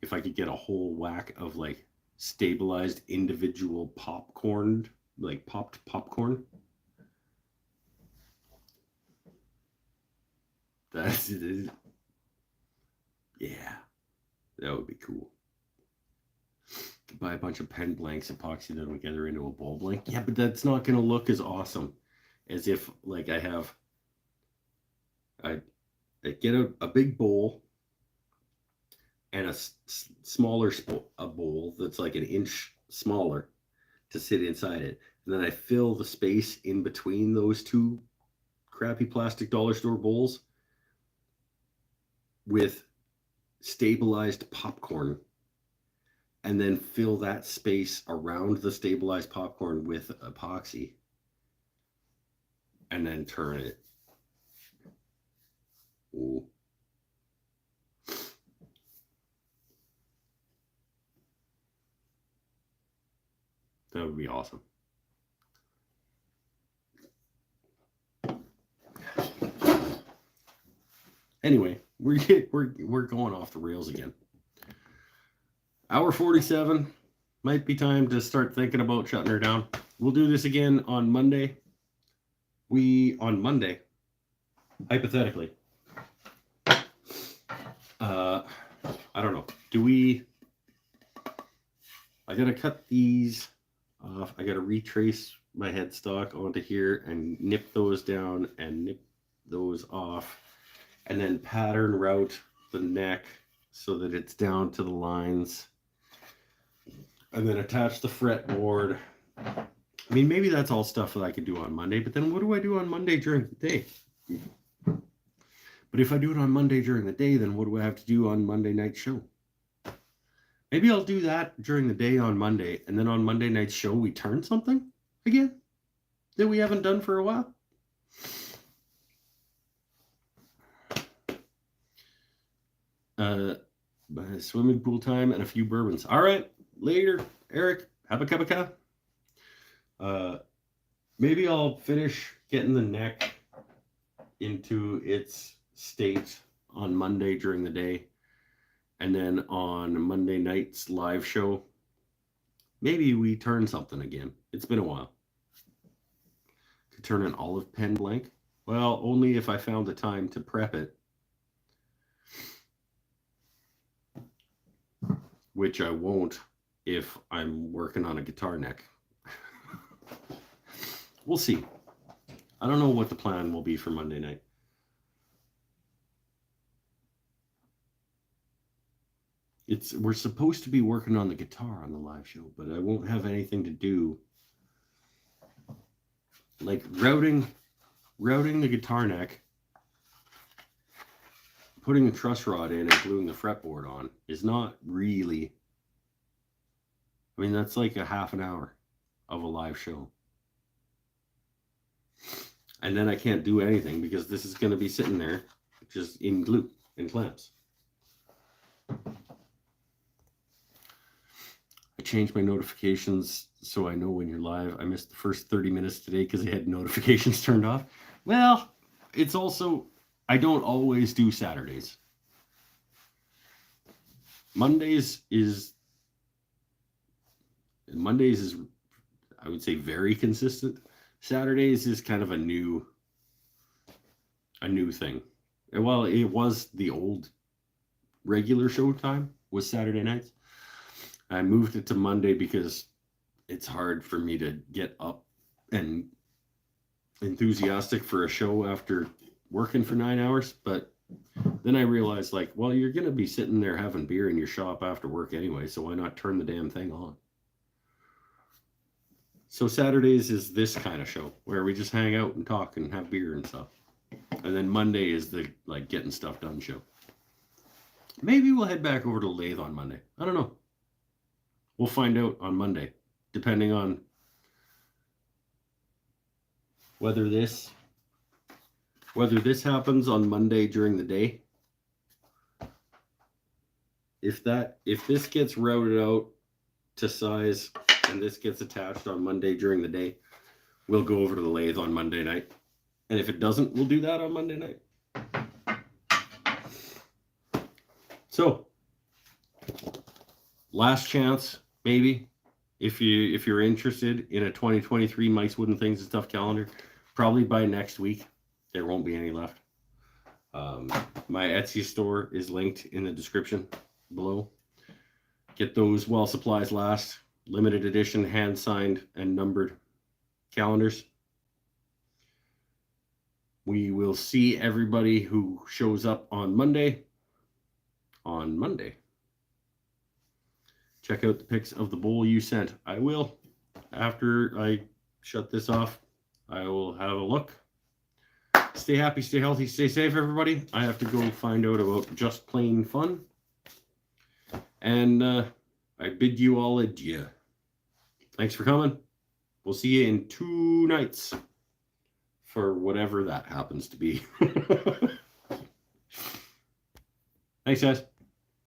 [SPEAKER 1] If I could get a whole whack of like stabilized individual popcorn, like popped popcorn, that's yeah, that would be cool. Buy a bunch of pen blanks, epoxy them together into a bowl blank. Yeah, but that's not going to look as awesome as if like I get a big bowl and a smaller a bowl that's like an inch smaller to sit inside it, and then I fill the space in between those two crappy plastic dollar store bowls with stabilized popcorn, and then fill that space around the stabilized popcorn with epoxy, and then turn it. Ooh. That would be awesome. Anyway, we're going off the rails again. Hour 47. Might be time to start thinking about shutting her down. We'll do this again on Monday. On Monday, hypothetically, I don't know. I gotta cut these off. I gotta retrace my headstock onto here and nip those down and nip those off, and then pattern route the neck so that it's down to the lines, and then attach the fretboard. I mean, maybe that's all stuff that I could do on Monday, but then what do I do on Monday during the day? But if I do it on Monday during the day, then what do I have to do on Monday night show? Maybe I'll do that during the day on Monday, and then on Monday night's show, we turn something again that we haven't done for a while. Swimming pool time and a few bourbons. All right, later, Eric. Have a cup of coffee. Maybe I'll finish getting the neck into its state on Monday during the day, and then on Monday night's live show, maybe we turn something again. It's been a while. Could turn an olive pen blank. Well, only if I found the time to prep it, which I won't if I'm working on a guitar neck. We'll see. I don't know what the plan will be for Monday night. We're supposed to be working on the guitar on the live show, but I won't have anything to do like routing the guitar neck, putting a truss rod in and gluing the fretboard on is not really, I mean, that's like a half an hour of a live show. And then I can't do anything because this is going to be sitting there just in glue and clamps. I changed my notifications so I know when you're live. I missed the first 30 minutes today because I had notifications turned off. Well, it's also, I don't always do Saturdays. Mondays is, I would say, very consistent. Saturdays is kind of a new thing. Well, it was the old regular show time was Saturday nights. I moved it to Monday because it's hard for me to get up and enthusiastic for a show after working for 9 hours. But then I realized, like, well, you're going to be sitting there having beer in your shop after work anyway, so why not turn the damn thing on? So Saturdays is this kind of show where we just hang out and talk and have beer and stuff. And then Monday is the like getting stuff done show. Maybe we'll head back over to Lathe on Monday. I don't know. We'll find out on Monday, depending on whether this happens on Monday during the day. If this gets routed out to size and this gets attached on Monday during the day, we'll go over to the lathe on Monday night. And if it doesn't, we'll do that on Monday night. So, last chance, maybe, if you're interested in a 2023 Mike's Wooden Things and Stuff calendar, probably by next week, there won't be any left. My Etsy store is linked in the description below. Get those while supplies last. Limited edition, hand-signed and numbered calendars. We will see everybody who shows up on Monday. Check out the pics of the bowl you sent. I will. After I shut this off, I will have a look. Stay happy, stay healthy, stay safe, everybody. I have to go find out about Just Plain Fun. And I bid you all adieu. Thanks for coming. We'll see you in 2 nights for whatever that happens to be. Thanks, guys.